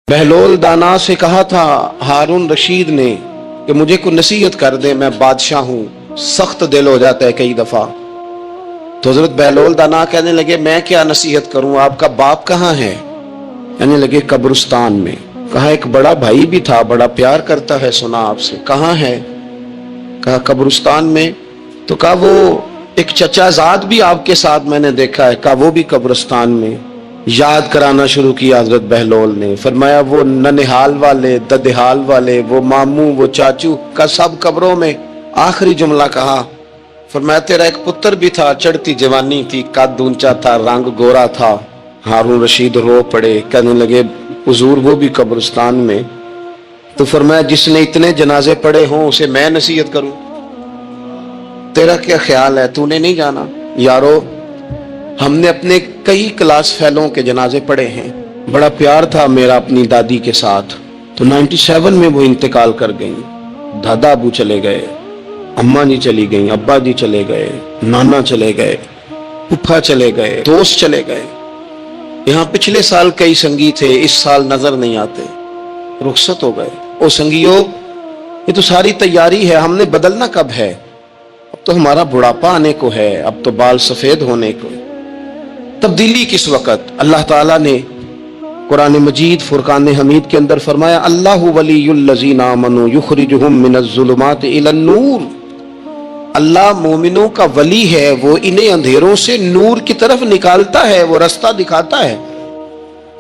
बहलोल दाना से कहा था हारून रशीद ने कि मुझे कोई नसीहत कर दे, मैं बादशाह हूं। सख्त दिल हो जाता है कई दफा। तो हजरत बहलोल दाना कहने लगे मैं क्या नसीहत करूं, आपका बाप कहाँ है? कहने लगे कब्रिस्तान में। कहा एक बड़ा भाई भी था, बड़ा प्यार करता है, सुना आपसे, कहाँ है? कहा कब्रिस्तान में। तो कहा वो एक चचाजाद भी आपके साथ मैंने देखा है। कहा वो भी कब्रिस्तान में। याद कराना शुरू किया हजरत बहलोल ने। फरमाया वो ननिहाल वाले, ददिहाल वाले, वो मामू, वो चाचू का सब कब्रों में। आखिरी जुमला कहा, फरमाया तेरा एक पुत्र भी था, चढ़ती जवानी थी, कद ऊंचा था, रंग गोरा था। हारून रशीद रो पड़े, कहने लगे हुजूर वो भी कब्रिस्तान में। तो फरमाया जिसने इतने जनाजे पढ़े हों उसे मैं नसीहत करूं? तेरा क्या ख्याल है, तूने नहीं जाना? यारो हमने अपने कई क्लास फेलों के जनाजे पढ़े हैं। बड़ा प्यार था मेरा अपनी दादी के साथ। तो 97 में वो इंतकाल कर गई। दादा अबू चले गए, अम्मा जी चली गई, अब्बा जी चले गए, नाना चले गए, फूफा चले गए, दोस्त चले गए। यहाँ पिछले साल कई संगी थे, इस साल नजर नहीं आते, रुखसत हो गए। ओ संगियो, ये तो सारी तैयारी है, हमने बदलना कब है? अब तो हमारा बुढ़ापा आने को है, अब तो बाल सफेद होने को। तब्दीली किस वक्त? अल्लाह ताला ने कुरान मजीद फुरकान हमीद के अंदर फरमाया अल्लाहु वलियुल लज़ीना आमनू युखरिजुहुम मिनज़्ज़ुलुमाति इलन-नूर। अल्लाह मोमिनों का वली है, वो इन्हें अंधेरों से नूर की तरफ निकालता है, वो रास्ता दिखाता है।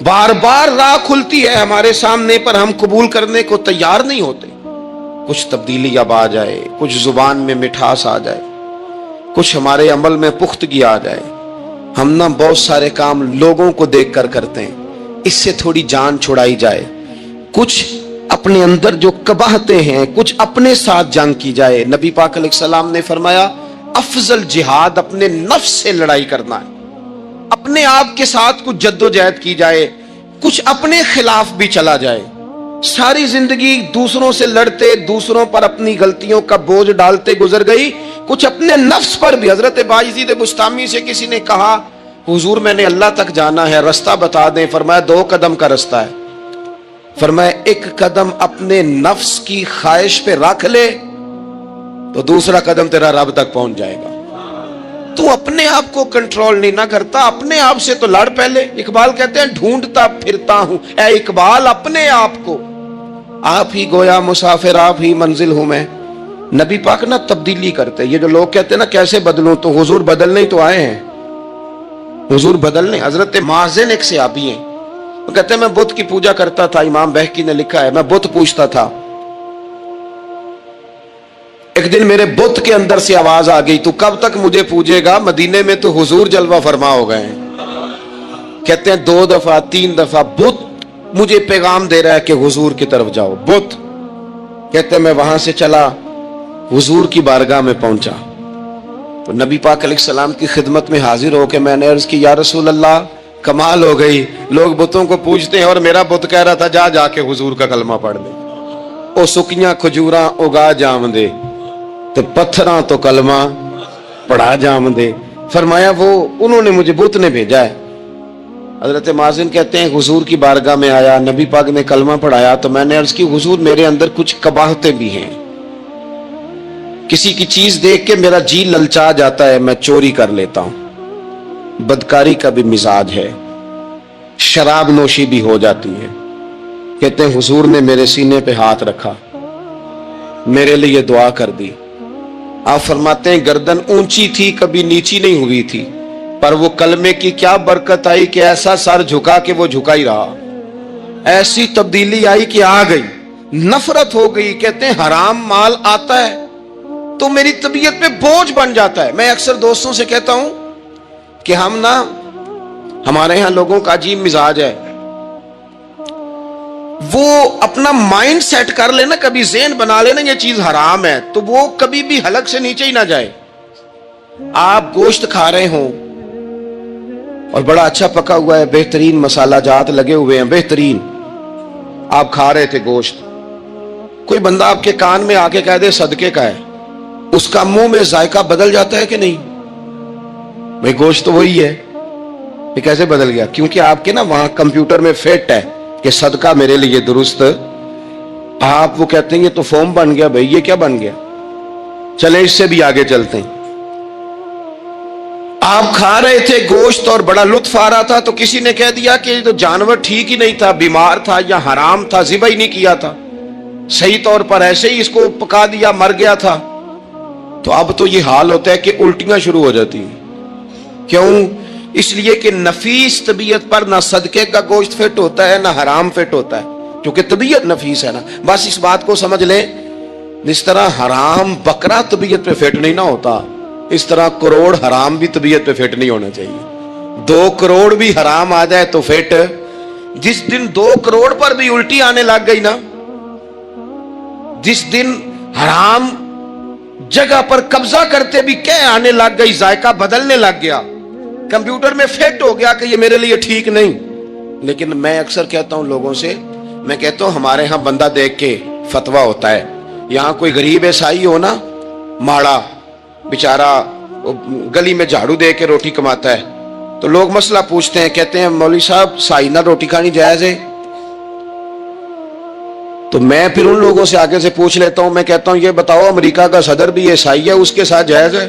बार बार राह खुलती है हमारे सामने, पर हम कबूल करने को तैयार नहीं होते। कुछ तब्दीली अब आ जाए, कुछ जुबान में मिठास आ जाए, कुछ हमारे अमल में पुख्तगी आ जाए। हम ना बहुत सारे काम लोगों को देखकर करते हैं, इससे थोड़ी जान छुड़ाई जाए। कुछ अपने अंदर जो कबाहते हैं, कुछ अपने साथ जंग की जाए। नबी पाक अलैहिस्सलाम ने फरमाया अफजल जिहाद अपने नफ्स से लड़ाई करना है, अपने आप के साथ कुछ जद्दोजहद की जाए, कुछ अपने खिलाफ भी चला जाए। सारी जिंदगी दूसरों से लड़ते, दूसरों पर अपनी गलतियों का बोझ डालते गुजर गई, कुछ अपने नफ्स पर भी। हजरत बायज़ीद बुस्तामी से किसी ने कहा हुजूर मैंने अल्लाह तक जाना है, रास्ता बता दें। फरमाया 2 कदम का रास्ता है। फरमाया 1 कदम अपने नफ्स की ख्वाहिश पे रख ले तो दूसरा कदम तेरा रब तक पहुंच जाएगा। तू अपने आप को कंट्रोल नहीं ना करता, अपने आप से तो लड़ पहले। इकबाल कहते हैं ढूंढता फिरता हूं ऐ इकबाल अपने आप को, आप ही गोया मुसाफिर, आप ही मंजिल हूं मैं। नबी पाक ना तब्दीली करते। ये जो लोग कहते हैं ना कैसे बदलूं, तो हुजूर बदलने ही तो आए हैं, हुजूर बदलने। हजरत माजिन एक सहाबी हैं, वो कहते हैं मैं बुत की पूजा करता था, इमाम बहकी ने लिखा है, मैं बुत पूजता था। एक दिन मेरे बुत के अंदर से आवाज आ गई तू कब तक मुझे पूजेगा, मदीने में तो हुजूर जलवा फरमा हो गए। कहते हैं 2 दफा 3 दफा बुत मुझे पैगाम दे रहा है कि हुजूर की तरफ जाओ। बुत कहते हैं मैं वहां से चला, हुजूर की बारगाह में पहुंचा तो नबी पाक अलैहिस्सलाम की खिदमत में हाजिर होकर मैंने अर्ज की या रसूल अल्लाह कमाल हो गई, लोग बुतों को पूजते हैं और मेरा बुत कह रहा था जा जाके हुजूर का कलमा पढ़ ले। ओ सुकियां खजूरां उगा जामदे तो पत्थरां तो कलमा पढ़ा जामदे। फरमाया वो उन्होंने मुझे बुत ने भेजा है। हजरत माजिन कहते हैं हुजूर की बारगाह में आया, नबी पाक ने कलमा पढ़ाया तो मैंने अर्ज की हुजूर मेरे अंदर कुछ कबाहतें भी हैं, किसी की चीज देख के मेरा जी ललचा जाता है, मैं चोरी कर लेता हूं, बदकारी का भी मिजाज है, शराब नोशी भी हो जाती है। कहते हैं हुजूर ने मेरे सीने पे हाथ रखा, मेरे लिए दुआ कर दी। आप फरमाते हैं गर्दन ऊंची थी, कभी नीची नहीं हुई थी, पर वो कलमे की क्या बरकत आई कि ऐसा सर झुका कि वो झुका ही रहा। ऐसी तब्दीली आई कि आ गई, नफरत हो गई। कहते हैं हराम माल आता है तो मेरी तबीयत पे बोझ बन जाता है। मैं अक्सर दोस्तों से कहता हूं कि हम ना, हमारे यहां लोगों का अजीब मिजाज है, वो अपना माइंड सेट कर लेना, कभी ज़हन बना लेना ये चीज हराम है तो वो कभी भी हलक से नीचे ही ना जाए। आप गोश्त खा रहे हो और बड़ा अच्छा पका हुआ है, बेहतरीन मसाला जात लगे हुए हैं, बेहतरीन, आप खा रहे थे गोश्त, कोई बंदा आपके कान में आके कह दे सदके का है, उसका मुंह में जायका बदल जाता है कि नहीं? भाई गोश्त तो वही है, ये कैसे बदल गया? क्योंकि आपके ना वहां कंप्यूटर में फिट है کہ صدقہ میرے लिए दुरुस्त। आप वो कहते हैं ये तो फॉर्म बन गया भाई, ये क्या बन गया, चले इससे भी आगे चलते हैं। आप खा रहे थे गोश्त और बड़ा लुत्फ आ रहा था, तो किसी ने कह दिया कि ये तो जानवर ठीक ही नहीं था, बीमार था या हराम था, ज़िबा ही नहीं किया था, सही तौर पर ऐसे ही इसको पका दिया, मर गया था। तो अब तो ये हाल होता है कि उल्टियां शुरू हो जाती हैं। क्यों? इसलिए कि नफीस तबीयत पर ना सदके का गोश्त फिट होता है ना हराम फिट होता है, क्योंकि तबीयत नफीस है ना। बस इस बात को समझ लें, जिस तरह हराम बकरा तबीयत पे फिट नहीं ना होता, इस तरह करोड़ हराम भी तबीयत पे फिट नहीं होना चाहिए। 2 करोड़ भी हराम आ जाए तो फिट। जिस दिन 2 करोड़ पर भी उल्टी आने लग गई ना, जिस दिन हराम जगह पर कब्जा करते भी क्या आने लग गई, जायका बदलने लग गया, कंप्यूटर में फिट हो गया कि ये मेरे लिए ठीक नहीं। लेकिन मैं अक्सर कहता हूं लोगों से, मैं कहता हूं हमारे यहां बंदा देख के फतवा होता है। यहां कोई गरीब ईसाई हो ना, माड़ा बेचारा गली में झाड़ू दे के रोटी कमाता है, तो लोग मसला पूछते हैं, कहते हैं मौलवी साहब साई ना रोटी खानी जायज है? तो मैं फिर उन लोगों से आगे से पूछ लेता हूं, मैं कहता हूं ये बताओ अमेरिका का सदर भी ईसाई है, उसके साथ जायज है?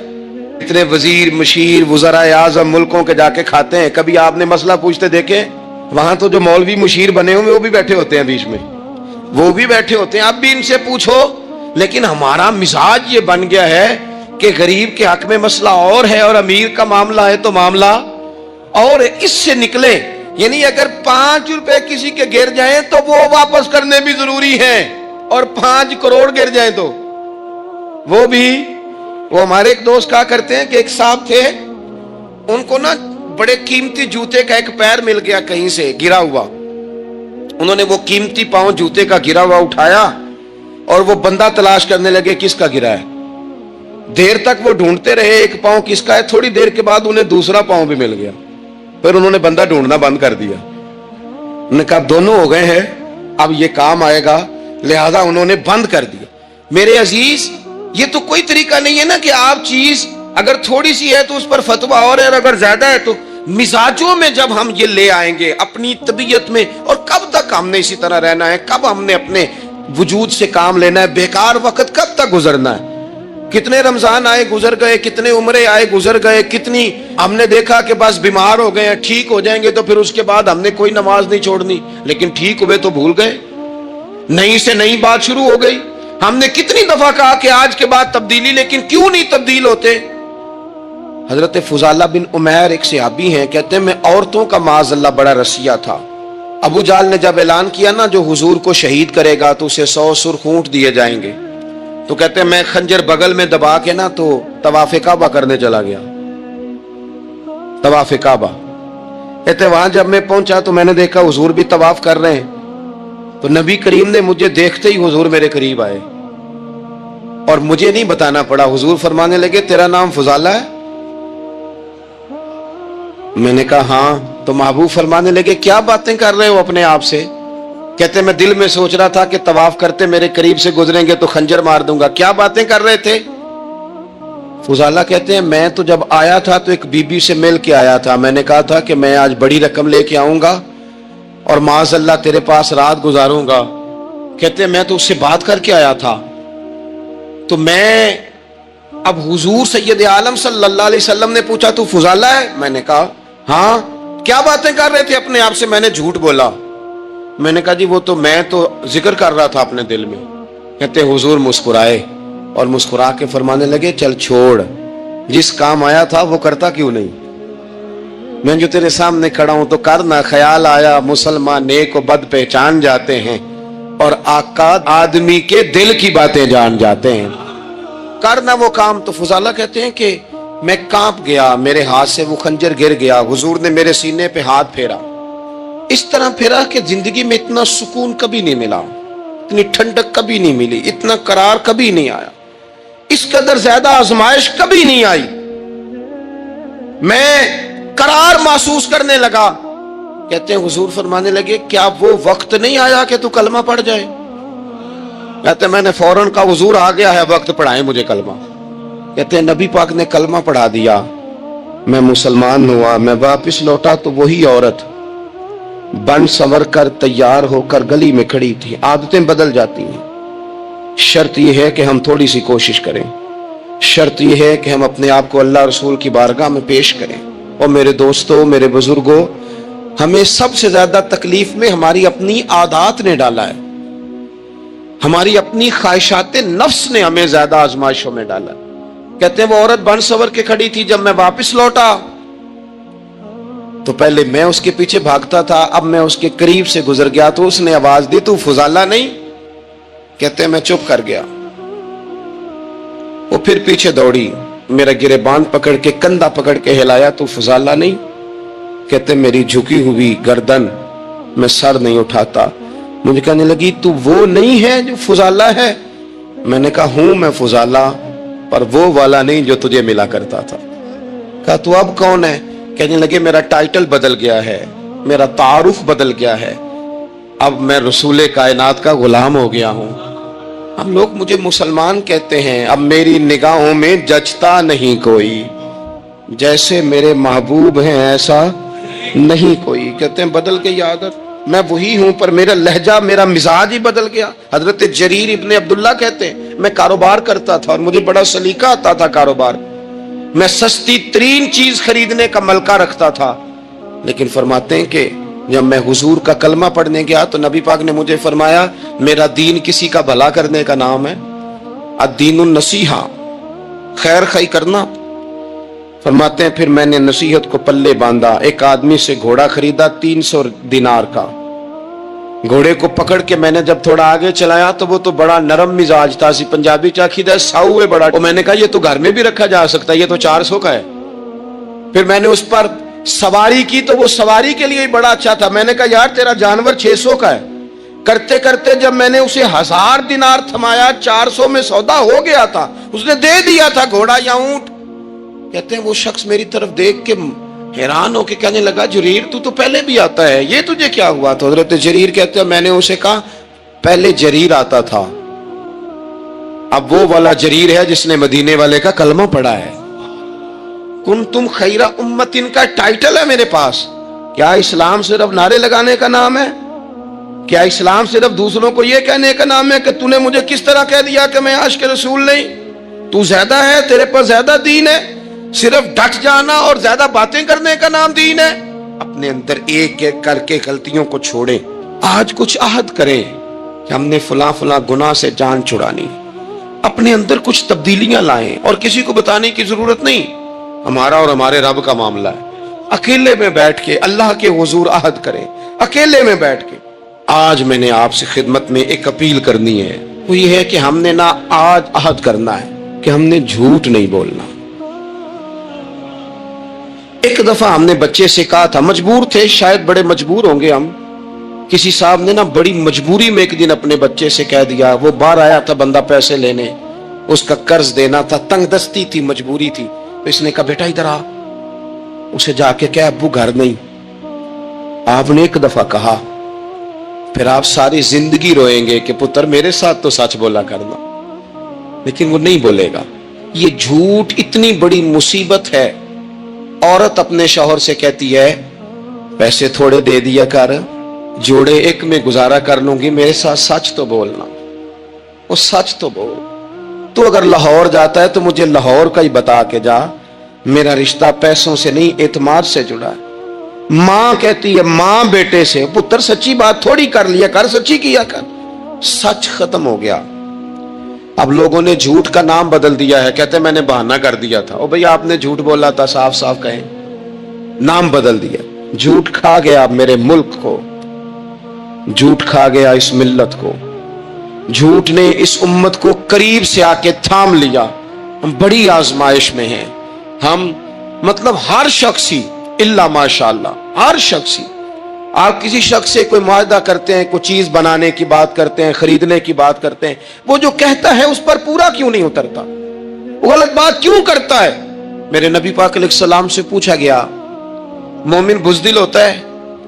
इतने वजीर मशीर वज़राए आज़म मुल्कों के जाके खाते हैं, कभी आपने मसला पूछते देखे? वहां तो जो मौलवी मुशीर बने हुए वो भी बैठे होते हैं बीच में, वो भी बैठे होते हैं, अब भी इनसे पूछो। लेकिन हमारा मिजाज ये बन गया है कि गरीब के हक में मसला और है और अमीर का मामला है तो मामला और। इससे निकले, यानी अगर 5 रुपए किसी के गिर जाए तो वो वापस करने भी जरूरी है, और 5 करोड़ गिर जाए तो वो भी। वो हमारे एक दोस्त कहा करते हैं कि एक साहब थे, उनको ना बड़े कीमती जूते का एक पैर मिल गया कहीं से गिरा हुआ। उन्होंने वो कीमती पांव जूते का गिरा हुआ उठाया और वो बंदा तलाश करने लगे किसका गिरा है। देर तक वो ढूंढते रहे एक पांव किसका है, थोड़ी देर के बाद उन्हें दूसरा पांव भी मिल गया, फिर उन्होंने बंदा ढूंढना बंद कर दिया। उन्होंने कहा दोनों हो गए हैं, अब ये काम आएगा, लिहाजा उन्होंने बंद कर दिया। मेरे अजीज, ये तो कोई तरीका नहीं है ना कि आप चीज अगर थोड़ी सी है तो उस पर फतवा और है, और अगर ज्यादा है तो मिजाजों में जब हम ये ले आएंगे अपनी तबीयत में, और कब तक हमने इसी तरह रहना है, कब हमने अपने वजूद से काम लेना है, बेकार वक्त कब तक गुजरना है। कितने रमजान आए गुजर गए, कितने उम्रे आए गुजर गए, कितनी हमने देखा कि बस बीमार हो गए हैं, ठीक हो जाएंगे तो फिर उसके बाद हमने कोई नमाज नहीं छोड़नी, लेकिन ठीक हुए तो भूल गए, नई से नई बात शुरू हो गई। हमने कितनी दफा कहा कि आज के बाद तब्दीली, लेकिन क्यों नहीं तब्दील होते। हजरत फुजाला बिन उमैर एक सहाबी हैं, कहते हैं मैं औरतों का माज़अल्लाह बड़ा रसिया था। अबू जाल ने जब ऐलान किया ना जो हुजूर को शहीद करेगा तो उसे 100 सुर्ख ऊंट दिए जाएंगे, तो कहते हैं मैं खंजर बगल में दबा के ना तो तवाफ़े काबा करने चला गया। तवाफ़े काबा, कहते वहां जब मैं पहुंचा तो मैंने देखा हुजूर भी तवाफ कर रहे हैं, तो नबी करीम ने मुझे देखते ही हुजूर मेरे करीब आए और मुझे नहीं बताना पड़ा, हुजूर फरमाने लगे तेरा नाम फुजाला है? मैंने कहा हाँ। तो महबूब फरमाने लगे क्या बातें कर रहे हो अपने आप से? कहते मैं दिल में सोच रहा था कि तवाफ करते मेरे करीब से गुजरेंगे तो खंजर मार दूंगा। क्या बातें कर रहे थे? फुजाला कहते हैं मैं तो जब आया था तो एक बीबी से मिल के आया था, मैंने कहा था कि मैं आज बड़ी रकम लेके आऊंगा और माज़अल्लाह तेरे पास रात गुजारूंगा। कहते मैं तो उससे बात करके आया था। तो मैं अब हुजूर सैयद आलम सल्लल्लाहु अलैहि वसल्लम ने पूछा तू फुजाला है? मैंने कहा हाँ। क्या बातें कर रहे थे अपने आप से? मैंने झूठ बोला। मैंने कहा जी वो तो मैं तो जिक्र कर रहा था अपने दिल में। कहते हुजूर मुस्कुराए और मुस्कुरा के फरमाने लगे चल छोड़, जिस काम आया था वो करता क्यों नहीं? मैं जो तेरे सामने खड़ा हूं तो करना। ख्याल आया मुसलमान नेक व बद पहचान जाते हैं और आका आदमी के दिल की बातें जान जाते हैं। करना वो काम। तो फुजाला कहते हैं कि मैं कांप गया, मेरे हाथ से वो खंजर गिर गया। हुजूर ने मेरे सीने पे हाथ फेरा, इस तरह फेरा कि जिंदगी में इतना सुकून कभी नहीं मिला, इतनी ठंडक कभी नहीं मिली, इतना करार कभी नहीं आया, इस कदर ज्यादा आजमाइश कभी नहीं आई। मैं करार महसूस करने लगा। कहते हैं हुजूर फरमाने लगे क्या वो वक्त नहीं आया कि तू कलमा पढ़ जाए? कहते मैंने फौरन कहा हुजूर आ गया है वक्त, पढ़ाए मुझे कलमा। कहते हैं नबी पाक ने कलमा पढ़ा दिया, मैं मुसलमान हुआ। मैं वापस लौटा तो वही औरत बन संवर कर तैयार होकर गली में खड़ी थी। आदतें बदल जाती हैं, शर्त यह है कि हम थोड़ी सी कोशिश करें, शर्त यह है कि हम अपने आप को अल्लाह रसूल की बारगाह में पेश करें। और मेरे दोस्तों, मेरे बुजुर्गों, हमें सबसे ज्यादा तकलीफ में हमारी अपनी आदत ने डाला है, हमारी अपनी ख्वाहिशात नफ्स ने हमें ज्यादा आजमाइशों में डाला। कहते हैं वो औरत बन संवर के खड़ी थी, जब मैं वापस लौटा तो पहले मैं उसके पीछे भागता था, अब मैं उसके करीब से गुजर गया तो उसने आवाज दी, तू फुजाला नहीं? कहते हैं मैं चुप कर गया। वो फिर पीछे दौड़ी, मेरा गिरेबान पकड़ के कंधा पकड़ के हिलाया, तू फुजाला नहीं? कहते मेरी झुकी हुई गर्दन, मैं सर नहीं उठाता। मुझे कहने लगी, तू वो नहीं है जो फुजाला है? मैंने कहा हूं मैं फुजाला, पर वो वाला नहीं जो तुझे मिला करता था। कहा तू अब कौन है? कहने लगे मेरा टाइटल बदल गया है, मेरा तारुफ बदल गया है, अब मैं रसूल कायनात का गुलाम हो गया हूं। हम लोग मुझे मुसलमान कहते हैं, अब मेरी निगाहों में जचता नहीं कोई, जैसे मेरे महबूब हैं ऐसा नहीं कोई। कहते हैं बदल गई आदत, मैं वही हूं पर मेरा लहजा, मेरा मिजाज ही बदल गया। हजरत जरीर इब्ने अब्दुल्ला कहते हैं, मैं कारोबार करता था और मुझे बड़ा सलीका आता था कारोबार, मैं सस्ती तरीन चीज खरीदने का मलका रखता था। लेकिन फरमाते हैं कि जब मैं हुजूर का कलमा पढ़ने गया तो नबी पाक ने मुझे फरमाया, मेरा दीन किसी का भला करने का नाम है, अद्दीनुन नसीहा, खैर खाई करना। फरमाते हैं फिर मैंने नसीहत को पल्ले बांधा, एक आदमी से घोड़ा खरीदा 300 दिनार का। घोड़े को पकड़ के मैंने जब थोड़ा आगे चलाया तो वो तो बड़ा नरम मिजाज था, सी पंजाबी चाखीदा साऊ है बड़ा। और मैंने कहा ये तो घर में भी रखा जा सकता है, ये तो 400 का है। फिर मैंने उस पर सवारी की तो वो सवारी के लिए ही बड़ा अच्छा था। मैंने कहा यार तेरा जानवर 600 का है। करते करते जब मैंने उसे 1000 दिनार थमाया, 400 में सौदा हो गया था, उसने दे दिया था घोड़ा या ऊंट। कहते हैं वो शख्स मेरी तरफ देख के हैरान होके कहने लगा, जरीर तू तो पहले भी आता है, ये तुझे क्या हुआ? तो हजरत जरीर कहते हैं मैंने उसे कहा पहले जरीर आता था, अब वो वाला जरीर है जिसने मदीने वाले का कलमा पढ़ा है। कुन तुम खैरा उम्मतिन का टाइटल है मेरे पास। क्या इस्लाम सिर्फ नारे लगाने का नाम है? क्या इस्लाम सिर्फ दूसरों को यह कहने का नाम है कि तूने मुझे किस तरह कह दिया कि मैं आशिक रसूल नहीं? तू ज्यादा है, तेरे पर ज्यादा दीन है, सिर्फ डट जाना और ज्यादा बातें करने का नाम दीन है? अपने अंदर एक एक करके गलतियों को छोड़ें। आज कुछ आहद करें कि हमने फला फला गुनाह से जान छुड़ानी, अपने अंदर कुछ तब्दीलियां लाएं और किसी को बताने की जरूरत नहीं। हमारा और हमारे रब का मामला है। अकेले में बैठ के अल्लाह के हुजूर आहद करें, अकेले में बैठ के। आज मैंने आपसे खिदमत में एक अपील करनी है, वो ये है कि हमने ना आज आहद करना है कि हमने झूठ नहीं बोलना। एक दफा हमने बच्चे से कहा था, मजबूर थे, शायद बड़े मजबूर होंगे हम, किसी साहब ने ना बड़ी मजबूरी में एक दिन अपने बच्चे से कह दिया, वो बाहर आया था बंदा पैसे लेने, उसका कर्ज देना था, तंगदस्ती थी, मजबूरी थी। तो इसने कहा बेटा इधर आ, उसे जाके क्या अब्बू घर नहीं। आपने एक दफा कहा, फिर आप सारी जिंदगी रोएंगे कि पुत्र मेरे साथ तो सच बोला करना, लेकिन वो नहीं बोलेगा। ये झूठ इतनी बड़ी मुसीबत है। औरत अपने शौहर से कहती है पैसे थोड़े दे दिया कर, जोड़े एक में गुजारा कर लूंगी, मेरे साथ सच तो बोलना। वो सच तो बोल, तू अगर लाहौर जाता है तो मुझे लाहौर का ही बता के जा, मेरा रिश्ता पैसों से नहीं एतमाद से जुड़ा है। मां कहती है मां बेटे से, पुत्र सच्ची बात थोड़ी कर लिया कर, सच्ची किया कर। सच खत्म हो गया। अब लोगों ने झूठ का नाम बदल दिया है, कहते मैंने बहाना कर दिया था। ओ भाई आपने झूठ बोला था, साफ साफ कहें, नाम बदल दिया। झूठ खा गया मेरे मुल्क को, झूठ खा गया इस मिल्लत को, झूठ ने इस उम्मत को करीब से आके थाम लिया। हम बड़ी आजमाइश में हैं। हम मतलब हर शख्स ही इल्ला माशाअल्लाह, हर शख्स ही, आप किसी शख्स से कोई मुआहदा करते हैं, कोई चीज बनाने की बात करते हैं, खरीदने की बात करते हैं, वो जो कहता है उस पर पूरा क्यों नहीं उतरता? वो गलत बात क्यों करता है? मेरे नबी पाक अलैहिस्सलाम से पूछा गया मोमिन बुज़दिल होता है?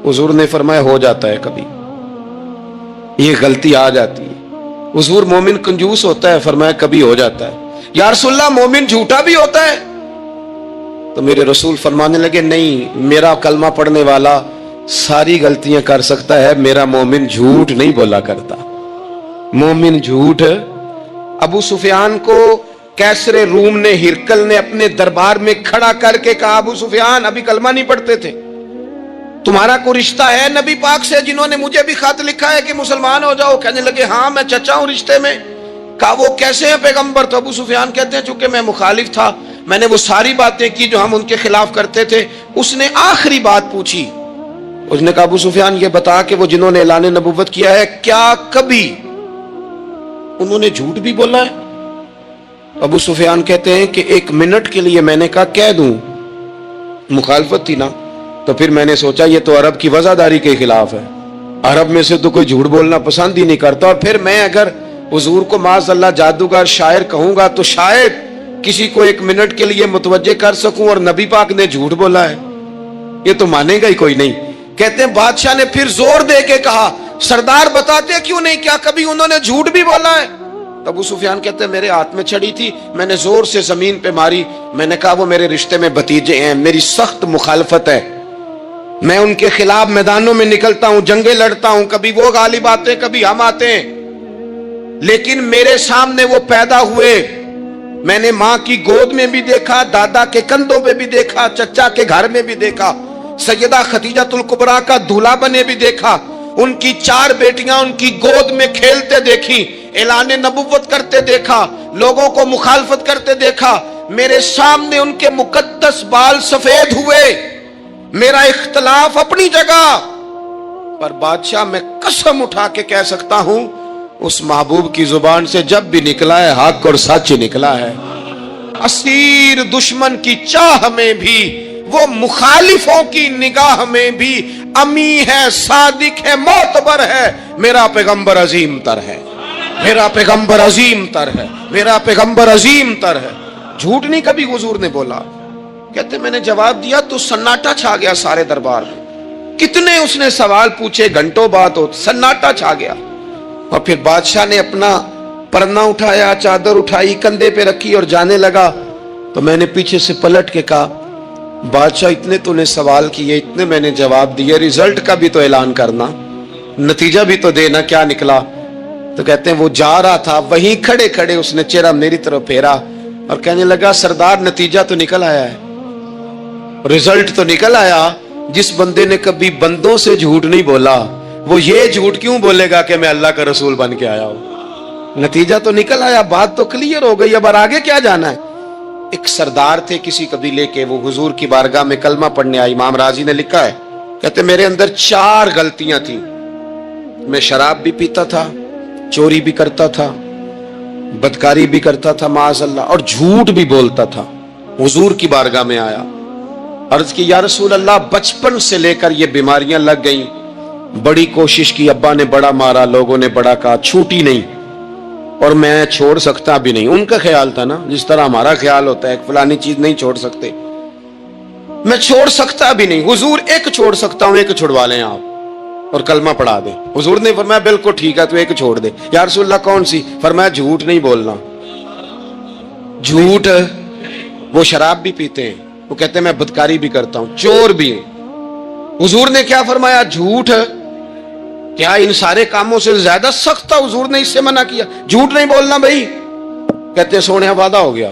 हुजूर ने फरमाया हो जाता है, कभी ये गलती आ जाती है। हुजूर मोमिन कंजूस होता है? फरमाया कभी हो जाता है। या रसूलल्लाह मोमिन झूठा भी होता है? तो मेरे रसूल फरमाने लगे नहीं, मेरा कलमा पढ़ने वाला सारी गलतियां कर सकता है, मेरा मोमिन झूठ नहीं बोला करता। मोमिन झूठ। अबू सुफियान को कैसरे रूम ने, हिरकल ने अपने दरबार में खड़ा करके कहा, अबू सुफियान अभी कलमा नहीं पढ़ते थे, तुम्हारा कोई रिश्ता है नबी पाक से, जिन्होंने मुझे भी खत लिखा है कि मुसलमान हो जाओ? कहने लगे हाँ मैं चचा हूं रिश्ते में। कहा वो कैसे हैं पैगंबर? तो अबू सुफियान कहते हैं चूंकि मैं मुखालिफ था, मैंने वो सारी बातें की जो हम उनके खिलाफ करते थे। उसने आखिरी बात पूछी, उसने कहा अबू सुफियान ये बता कि वो जिन्होंने ऐलान नबुव्वत किया है, क्या कभी उन्होंने झूठ भी बोला है? अबू सुफियान कहते हैं कि 1 मिनट के लिए मैंने कहा कह दूं, मुखालफत थी ना, तो फिर मैंने सोचा ये तो अरब की वजादारी के खिलाफ है, अरब में से तो कोई झूठ बोलना पसंद ही नहीं करता, और फिर मैं अगर हुजूर को माज़अल्लाह जादूगर शायर कहूंगा तो शायद किसी को 1 मिनट के लिए मुतवज्जे कर सकूं, और नबी पाक ने झूठ बोला है, ये तो मानेगा ही कोई नहीं। कहते हैं बादशाह ने फिर जोर दे के कहा, सरदार बताते क्यों नहीं, क्या कभी उन्होंने झूठ भी बोला है? अबू सुफियान कहते हैं मेरे हाथ में छड़ी थी, मैंने जोर से जमीन पे मारी, मैंने कहा वो मेरे रिश्ते में भतीजे हैं, मेरी सख्त मुखालफत है, मैं उनके खिलाफ मैदानों में निकलता हूं, जंगे लड़ता हूं, कभी वो गालिब आते कभी हम आते हैं, लेकिन मेरे सामने वो पैदा हुए, मैंने मां की गोद में भी देखा, दादा के कंधों पे भी देखा, चचा के घर में भी देखा, सैयदा खदीजातुल कुबरा का दूल्हा बने भी देखा, उनकी 4 बेटियां उनकी गोद में खेलते देखी, ऐलान नबुव्वत करते देखा, लोगों को मुखालफत करते देखा, मेरे सामने उनके मुकद्दस बाल सफेद हुए, मेरा इख्तलाफ अपनी जगह, पर बादशाह मैं कसम उठा के कह सकता हूं उस महबूब की जुबान से जब भी निकला है हक और सच निकला है। असीर दुश्मन की चाह में भी, वो मुखालिफों की निगाह में भी अमी है, सादिक है, मोतबर है, मेरा पैगंबर अजीम तर है, मेरा पैगंबर अजीम तर है, मेरा पैगंबर अजीम तर है। झूठ नहीं कभी हुजूर ने बोला। कहते मैंने जवाब दिया तो सन्नाटा छा गया सारे दरबार में, कितने उसने सवाल पूछे, घंटों बाद हो, सन्नाटा छा गया। और फिर बादशाह ने अपना परना उठाया, चादर उठाई, कंधे पे रखी और जाने लगा, तो मैंने पीछे से पलट के कहा बादशाह इतने तूने सवाल किए, इतने मैंने जवाब दिए, रिजल्ट का भी तो ऐलान करना, नतीजा भी तो देना, क्या निकला? तो कहते हैं वो जा रहा था, वहीं खड़े खड़े उसने चेहरा मेरी तरफ फेरा और कहने लगा सरदार नतीजा तो निकल आया है, रिजल्ट तो निकल आया। जिस बंदे ने कभी बंदों से झूठ नहीं बोला वो ये झूठ क्यों बोलेगा कि मैं अल्लाह का रसूल बन के आया हूं? नतीजा तो निकल आया, बात तो क्लियर हो गई, अब आगे क्या जाना है? एक सरदार थे किसी कबीले के, वो हुजूर की बारगाह में कलमा पढ़ने आए। इमाम राजी ने लिखा है, कहते मेरे अंदर 4 गलतियां थी, मैं शराब भी पीता था, चोरी भी करता था, बदकारी भी करता था माज़अल्लाह, और झूठ भी बोलता था। हुजूर की बारगाह में आया, अर्ज की या रसूल अल्लाह बचपन से लेकर ये बीमारियां लग गई, बड़ी कोशिश की, अब्बा ने बड़ा मारा, लोगों ने बड़ा कहा, छूटी नहीं, और मैं छोड़ सकता भी नहीं। उनका ख्याल था ना जिस तरह हमारा ख्याल होता है फलानी चीज नहीं छोड़ सकते, मैं छोड़ सकता भी नहीं। हुजूर एक छोड़ सकता हूं, एक छुड़वा लें आप और कलमा पढ़ा दे। हुजूर ने फरमाया बिल्कुल ठीक है, तू एक छोड़ दे। या रसूल अल्लाह कौन सी? फरमाया झूठ नहीं बोलना। झूठ, वो शराब भी पीते हैं, वो कहते हैं मैं बदकारी भी करता हूं, चोर भी हूं। हुजूर ने क्या फरमाया? झूठ। क्या इन सारे कामों से ज्यादा सख्त था हुजूर ने इससे मना किया? झूठ नहीं बोलना भाई। कहते हैं सोने वादा हो गया।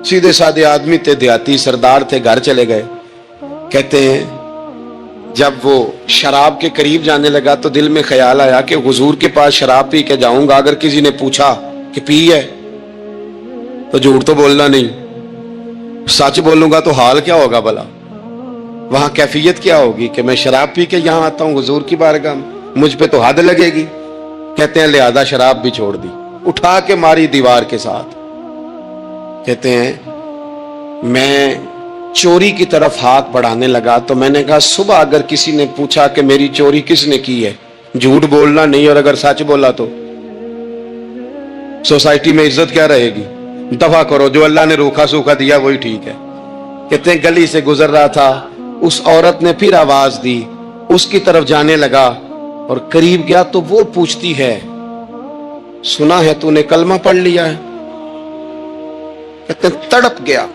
सीधे साधे आदमी थे, देहाती सरदार थे, घर चले गए। कहते हैं जब वो शराब के करीब जाने लगा तो दिल में ख्याल आया कि हुजूर के पास शराब पी के जाऊंगा, अगर किसी ने पूछा कि पी है तो झूठ तो बोलना नहीं, सच बोलूंगा तो हाल क्या होगा भला, वहां कैफियत क्या होगी कि मैं शराब पी के यहां आता हूं हुजूर की बारगाह में, मुझ पे तो हद लगेगी। कहते हैं लिहाजा शराब भी छोड़ दी, उठा के मारी दीवार के साथ। कहते हैं मैं चोरी की तरफ हाथ बढ़ाने लगा तो मैंने कहा सुबह अगर किसी ने पूछा कि मेरी चोरी किसने की है, झूठ बोलना नहीं, और अगर सच बोला तो सोसाइटी में इज्जत क्या रहेगी? दफा करो, जो अल्लाह ने रूखा सूखा दिया वही ठीक है। कहते हैं गली से गुजर रहा था, उस औरत ने फिर आवाज दी, उसकी तरफ जाने लगा और करीब गया तो वो पूछती है सुना है तूने कलमा पढ़ लिया है? कहते तड़प गया,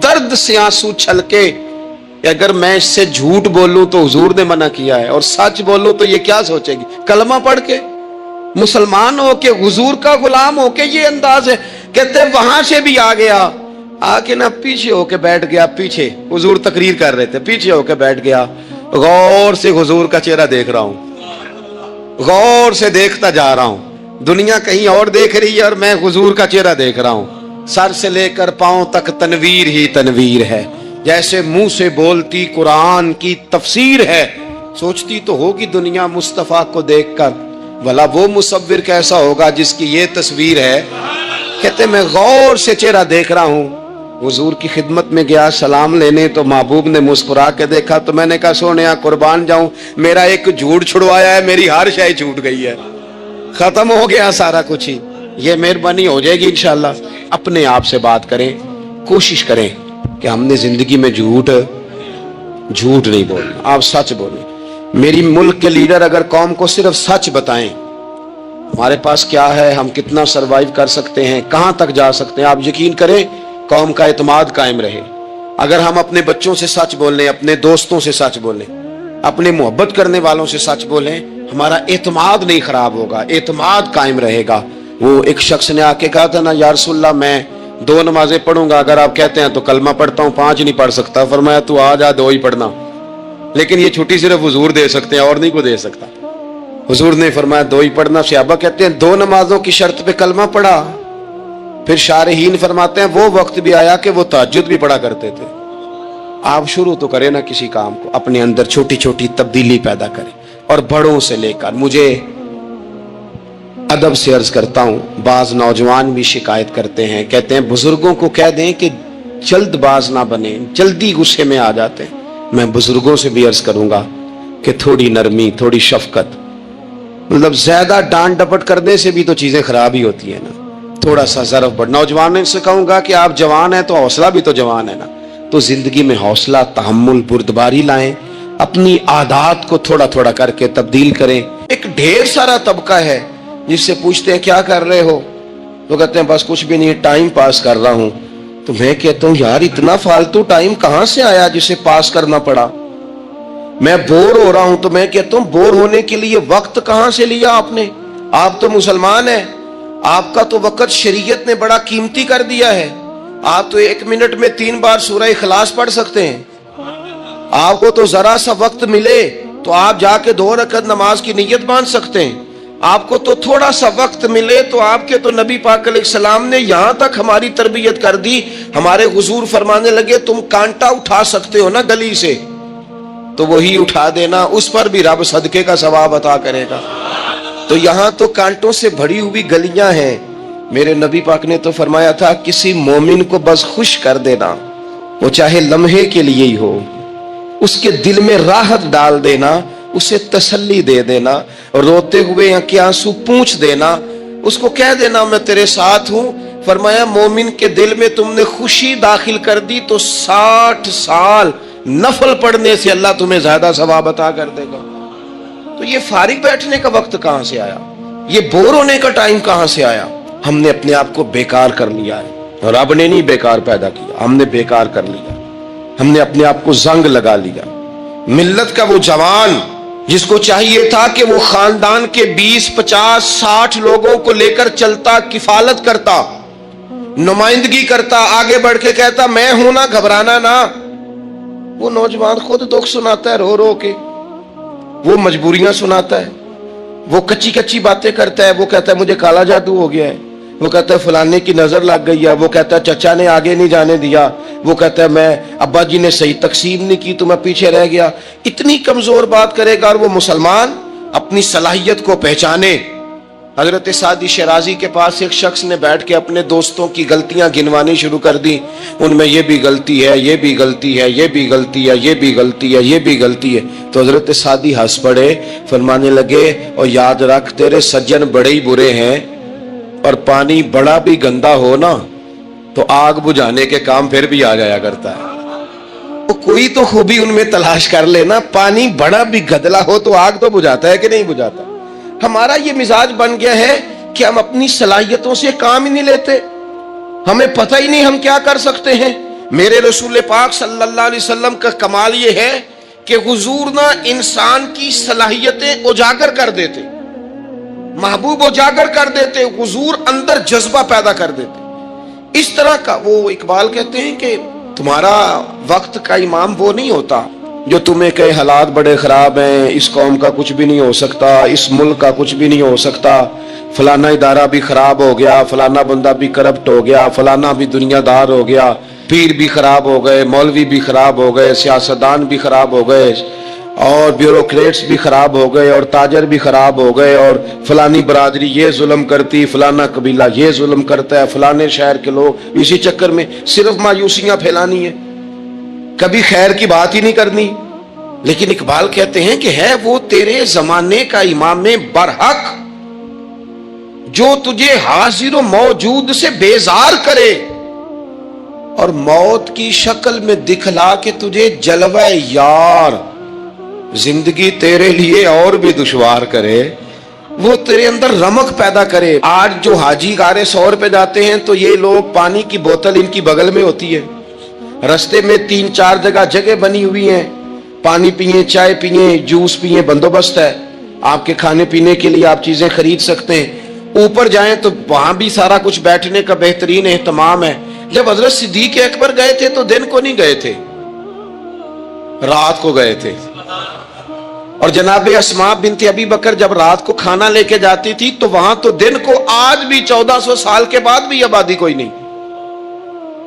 दर्द से आंसू छलके کہ اگر میں اس سے جھوٹ بولوں تو حضور نے منع کیا ہے، اور سچ بولوں تو یہ کیا سوچے گی؟ کلمہ پڑھ کے مسلمان ہو کے حضور کا غلام ہو کے یہ انداز ہے۔ کہتے ہیں وہاں سے بھی آ گیا، آ کے نا پیچھے ہو کے بیٹھ گیا، پیچھے حضور تقریر کر رہے تھے، پیچھے ہو کے بیٹھ گیا، غور سے حضور کا چہرہ دیکھ رہا ہوں، غور سے دیکھتا جا رہا ہوں، دنیا کہیں اور دیکھ رہی ہے اور میں حضور کا چہرہ دیکھ رہا ہوں۔ سر سے لے کر پاؤں تک تنویر ہی تنویر ہے، جیسے منہ سے بولتی قرآن کی تفسیر ہے۔ سوچتی تو ہوگی دنیا مصطفیٰ کو دیکھ کر، بھلا وہ مصور کیسا ہوگا جس کی یہ تصویر ہے۔ کہتے میں غور سے چہرہ دیکھ رہا ہوں، حضور کی خدمت میں گیا سلام لینے تو محبوب نے مسکرا کے دیکھا تو میں نے کہا سونیا قربان جاؤں، میرا ایک جھوٹ چھڑوایا ہے، میری ہر شے چھوٹ گئی ہے، ختم ہو گیا سارا کچھ ہی۔ یہ مہربانی ہو جائے گی انشاءاللہ۔ اپنے آپ سے بات کریں، کوشش کریں کہ ہم نے زندگی میں جھوٹ نہیں بولنا، آپ سچ بولیں۔ میری ملک کے لیڈر اگر قوم کو صرف سچ بتائیں، ہمارے پاس کیا ہے، ہم کتنا سروائیو کر سکتے ہیں، کہاں تک جا سکتے ہیں، آپ یقین کریں قوم کا اعتماد قائم رہے۔ اگر ہم اپنے بچوں سے سچ بولیں، اپنے دوستوں سے سچ بولیں، اپنے محبت کرنے والوں سے سچ بولیں، ہمارا اعتماد نہیں خراب ہوگا، اعتماد قائم رہے گا۔ وہ ایک شخص نے آ کے کہا تھا نا یا رسول اللہ میں 2 نمازیں پڑھوں گا، اگر آپ کہتے ہیں تو کلمہ پڑھتا ہوں، 5 نہیں پڑھ سکتا۔ فرمایا تو آ جا 2 ہی پڑھنا، لیکن یہ چھٹی صرف حضور دے سکتے ہیں اور نہیں کو دے سکتا۔ حضور نے فرمایا 2 ہی پڑھنا۔ صحابہ کہتے ہیں 2 نمازوں کی شرط پہ کلمہ پڑھا۔ پھر شارحین فرماتے ہیں وہ وقت بھی آیا کہ وہ تہجد بھی پڑھا کرتے تھے۔ آپ شروع تو کریں نا کسی کام کو، اپنے اندر چھوٹی چھوٹی تبدیلی پیدا کریں، اور بڑوں سے لے کر، مجھے ادب سے عرض کرتا ہوں، بعض نوجوان بھی شکایت کرتے ہیں، کہتے ہیں بزرگوں کو کہہ دیں کہ جلد باز نہ بنیں، جلدی غصے میں آ جاتے ہیں۔ میں بزرگوں سے بھی عرض کروں گا کہ تھوڑی نرمی، تھوڑی شفقت، مطلب زیادہ ڈانٹ ڈپٹ کرنے سے بھی تو چیزیں خراب ہی ہوتی ہیں نا، تھوڑا سا ظرف بڑھ۔ نوجوانوں سے کہوں گا کہ آپ جوان ہیں تو حوصلہ بھی تو جوان ہے نا، تو زندگی میں حوصلہ، تحمل، بردباری لائیں، اپنی عادات کو تھوڑا تھوڑا کر کے تبدیل کریں۔ ایک ڈھیر سارا طبقہ ہے جس سے پوچھتے ہیں کیا کر رہے ہو، تو کہتے ہیں بس کچھ بھی نہیں، ٹائم پاس کر رہا ہوں۔ تو میں کہتا ہوں یار اتنا فالتو ٹائم کہاں سے آیا جسے پاس کرنا پڑا؟ میں بور ہو رہا ہوں، تو میں کہتا ہوں بور ہونے کے لیے وقت کہاں سے لیا آپ نے؟ آپ تو مسلمان ہیں، آپ کا تو وقت شریعت نے بڑا قیمتی کر دیا ہے۔ آپ تو 1 منٹ میں 3 بار سورہ اخلاص پڑھ سکتے ہیں۔ آپ کو تو ذرا سا وقت ملے تو آپ جا کے 2 رکعت نماز کی نیت باندھ سکتے ہیں۔ آپ کو تو تھوڑا سا وقت ملے تو آپ کے تو نبی پاک علیہ السلام نے یہاں تک ہماری تربیت کر دی، ہمارے حضور فرمانے لگے تم کانٹا اٹھا سکتے ہو نا گلی سے، تو وہی اٹھا دینا، اس پر بھی رب صدقے کا ثواب عطا کرے گا۔ تو یہاں تو کانٹوں سے بھری ہوئی گلیاں ہیں۔ میرے نبی پاک نے تو فرمایا تھا کسی مومن کو بس خوش کر دینا، وہ چاہے لمحے کے لیے ہی ہو، اس کے دل میں راحت ڈال دینا، اسے تسلی دے دینا، روتے ہوئے آنکھ آنسو پونچھ دینا، اس کو کہہ دینا میں تیرے ساتھ ہوں۔ فرمایا مومن کے دل میں تم نے خوشی داخل کر دی تو 60 سال نفل پڑھنے سے اللہ تمہیں زیادہ ثواب عطا کر دے گا۔ تو یہ فارغ بیٹھنے کا وقت کہاں سے آیا؟ یہ بور ہونے کا ٹائم کہاں سے آیا؟ ہم نے اپنے آپ کو بیکار کر لیا ہے، اور رب نے نہیں بیکار پیدا کیا، ہم نے بیکار کر لیا، ہم نے اپنے آپ کو زنگ لگا لیا۔ ملت کا وہ جوان جس کو چاہیے تھا کہ وہ خاندان کے 20 50 60 لوگوں کو لے کر چلتا، کفالت کرتا، نمائندگی کرتا، آگے بڑھ کے کہتا میں ہوں نا، گھبرانا نہ، وہ نوجوان خود دکھ سناتا ہے رو رو کے، وہ مجبوریاں سناتا ہے، وہ کچی کچی باتیں کرتا ہے، وہ کہتا ہے مجھے کالا جادو ہو گیا ہے، وہ کہتا ہے فلانے کی نظر لگ گئی ہے، وہ کہتا ہے چچا نے آگے نہیں جانے دیا، وہ کہتا ہے میں ابا جی نے صحیح تقسیم نہیں کی تو میں پیچھے رہ گیا۔ اتنی کمزور بات کرے گا، اور وہ مسلمان اپنی صلاحیت کو پہچانے۔ حضرت سعدی شیرازی کے پاس ایک شخص نے بیٹھ کے اپنے دوستوں کی غلطیاں گنوانی شروع کر دی، ان میں یہ بھی غلطی ہے، یہ بھی غلطی ہے، یہ بھی غلطی ہے، یہ بھی غلطی ہے، یہ بھی غلطی ہے۔ تو حضرت سعدی ہنس پڑے، فرمانے لگے اور یاد رکھ تیرے سجن بڑے ہی برے ہیں، اور پانی بڑا بھی گندا ہو نا تو آگ بجھانے کے کام پھر بھی آ جایا کرتا ہے۔ وہ کوئی تو خوبی ان میں تلاش کر لینا، پانی بڑا بھی گدلا ہو تو آگ تو بجھاتا ہے کہ نہیں بجھاتا؟ ہمارا یہ مزاج بن گیا ہے کہ ہم اپنی صلاحیتوں سے کام ہی نہیں لیتے، ہمیں پتہ ہی نہیں ہم کیا کر سکتے ہیں۔ میرے رسول پاک صلی اللہ علیہ وسلم کا کمال یہ ہے کہ حضور نہ انسان کی صلاحیتیں اجاگر کر دیتے، محبوب اجاگر کر دیتے، حضور اندر جذبہ پیدا کر دیتے۔ اس طرح کا وہ اقبال کہتے ہیں کہ تمہارا وقت کا امام وہ نہیں ہوتا جو تمہیں کہے حالات بڑے خراب ہیں، اس قوم کا کچھ بھی نہیں ہو سکتا، اس ملک کا کچھ بھی نہیں ہو سکتا، فلانا ادارہ بھی خراب ہو گیا، فلانا بندہ بھی کرپٹ ہو گیا، فلانا بھی دنیا دار ہو گیا، پیر بھی خراب ہو گئے، مولوی بھی خراب ہو گئے، سیاستدان بھی خراب ہو گئے، اور بیوروکریٹس بھی خراب ہو گئے، اور تاجر بھی خراب ہو گئے، اور فلانی برادری یہ ظلم کرتی، فلانا قبیلہ یہ ظلم کرتا ہے، فلانے شہر کے لوگ، اسی چکر میں صرف مایوسیاں پھیلانی ہے، کبھی خیر کی بات ہی نہیں کرنی۔ لیکن اقبال کہتے ہیں کہ ہے وہ تیرے زمانے کا امام برحق جو تجھے حاضر و موجود سے بیزار کرے اور موت کی شکل میں دکھلا کے تجھے جلوہ یار زندگی تیرے لیے اور بھی دشوار کرے، وہ تیرے اندر رمق پیدا کرے۔ آج جو حاجی غار سور پہ جاتے ہیں تو یہ لوگ پانی کی بوتل ان کی بغل میں ہوتی ہے، رستے میں 3-4 جگہ بنی ہوئی ہیں، پانی پئیں، چائے پئیں، جوس پئیں، بندوبست ہے، آپ کے کھانے پینے کے لیے آپ چیزیں خرید سکتے ہیں۔ اوپر جائیں تو وہاں بھی سارا کچھ بیٹھنے کا بہترین اہتمام ہے۔ جب حضرت صدیق اکبر گئے تھے تو دن کو نہیں گئے تھے، رات کو گئے تھے، اور جناب اسماء بنت ابی بکر جب رات کو کھانا لے کے جاتی تھی تو وہاں تو دن کو آج بھی 1400 سال کے بعد بھی آبادی کوئی نہیں۔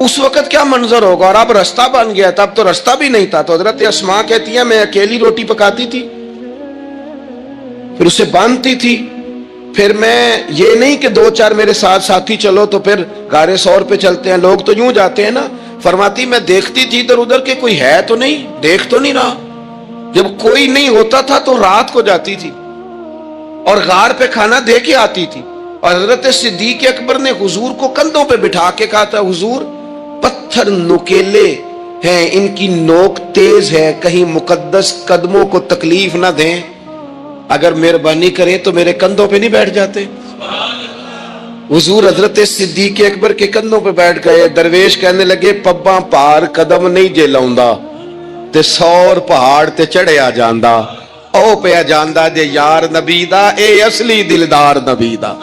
اس وقت کیا منظر ہوگا، اور اب رستہ بن گیا تھا، اب تو رستہ بھی نہیں تھا۔ تو حضرت اسماء کہتی ہیں میں اکیلی روٹی پکاتی تھی، پھر اسے باندھتی تھی، پھر میں یہ نہیں کہ 2-4 میرے ساتھ ساتھی چلو تو پھر غار سور پہ چلتے ہیں، لوگ تو یوں جاتے ہیں نا۔ فرماتی میں دیکھتی تھی ادھر ادھر کہ کوئی ہے تو نہیں، دیکھ تو نہیں رہا۔ جب کوئی نہیں ہوتا تھا تو رات کو جاتی تھی اور غار پہ کھانا دے کے آتی تھی، اور حضرت صدیق اکبر نے حضور کو کندھوں پہ بٹھا کے کہا تھا حضور پتھر نکیلے ہیں، ان کی نوک تیز ہے، کہیں مقدس قدموں کو تکلیف نہ دیں، اگر مہربانی کریں تو میرے کندھوں پہ نہیں بیٹھ جاتے۔ حضور حضرت صدیق اکبر کے کندھوں پہ بیٹھ گئے۔ درویش کہنے لگے پباں پار قدم نہیں جے لاؤندا تے 100 پہاڑ تے چڑھیا جاندا، او پیا جاندا جے یار نبی دا، اے اصلی دلدار نبی دا،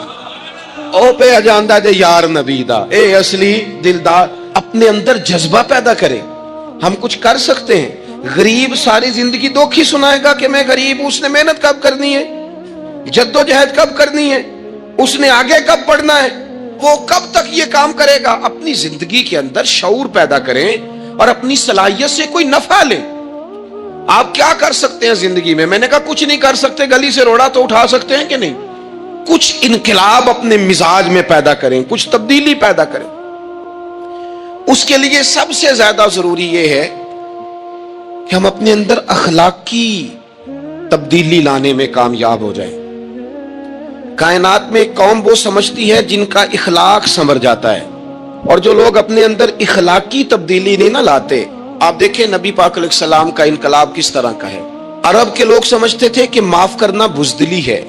او پیا جاندا جے یار نبی دا، اے اصلی دلدار۔ اپنے اندر جذبہ پیدا کرے، ہم کچھ کر سکتے ہیں۔ غریب ساری زندگی دکھ ہی سنائے گا کہ میں غریب ہوں، اس نے محنت کب کرنی ہے، جدوجہد کب کرنی ہے، اس نے آگے کب پڑھنا ہے، وہ کب تک یہ کام کرے گا۔ اپنی زندگی کے اندر شعور پیدا کریں اور اپنی صلاحیت سے کوئی نفع لیں۔ آپ کیا کر سکتے ہیں زندگی میں؟ میں نے کہا کچھ نہیں کر سکتے، گلی سے روڑا تو اٹھا سکتے ہیں کہ نہیں؟ کچھ انقلاب اپنے مزاج میں پیدا کریں، کچھ تبدیلی پیدا کریں۔ اس کے لیے سب سے زیادہ ضروری یہ ہے کہ ہم اپنے اندر اخلاقی تبدیلی لانے میں کامیاب ہو جائیں۔ کائنات میں ایک قوم وہ سمجھتی ہے جن کا اخلاق سنور جاتا ہے، اور جو لوگ اپنے اندر اخلاقی تبدیلی نہیں نہ لاتے، آپ دیکھیں نبی پاک علیہ السلام کا انقلاب کس طرح کا ہے۔ عرب کے لوگ سمجھتے تھے کہ معاف کرنا بزدلی ہے،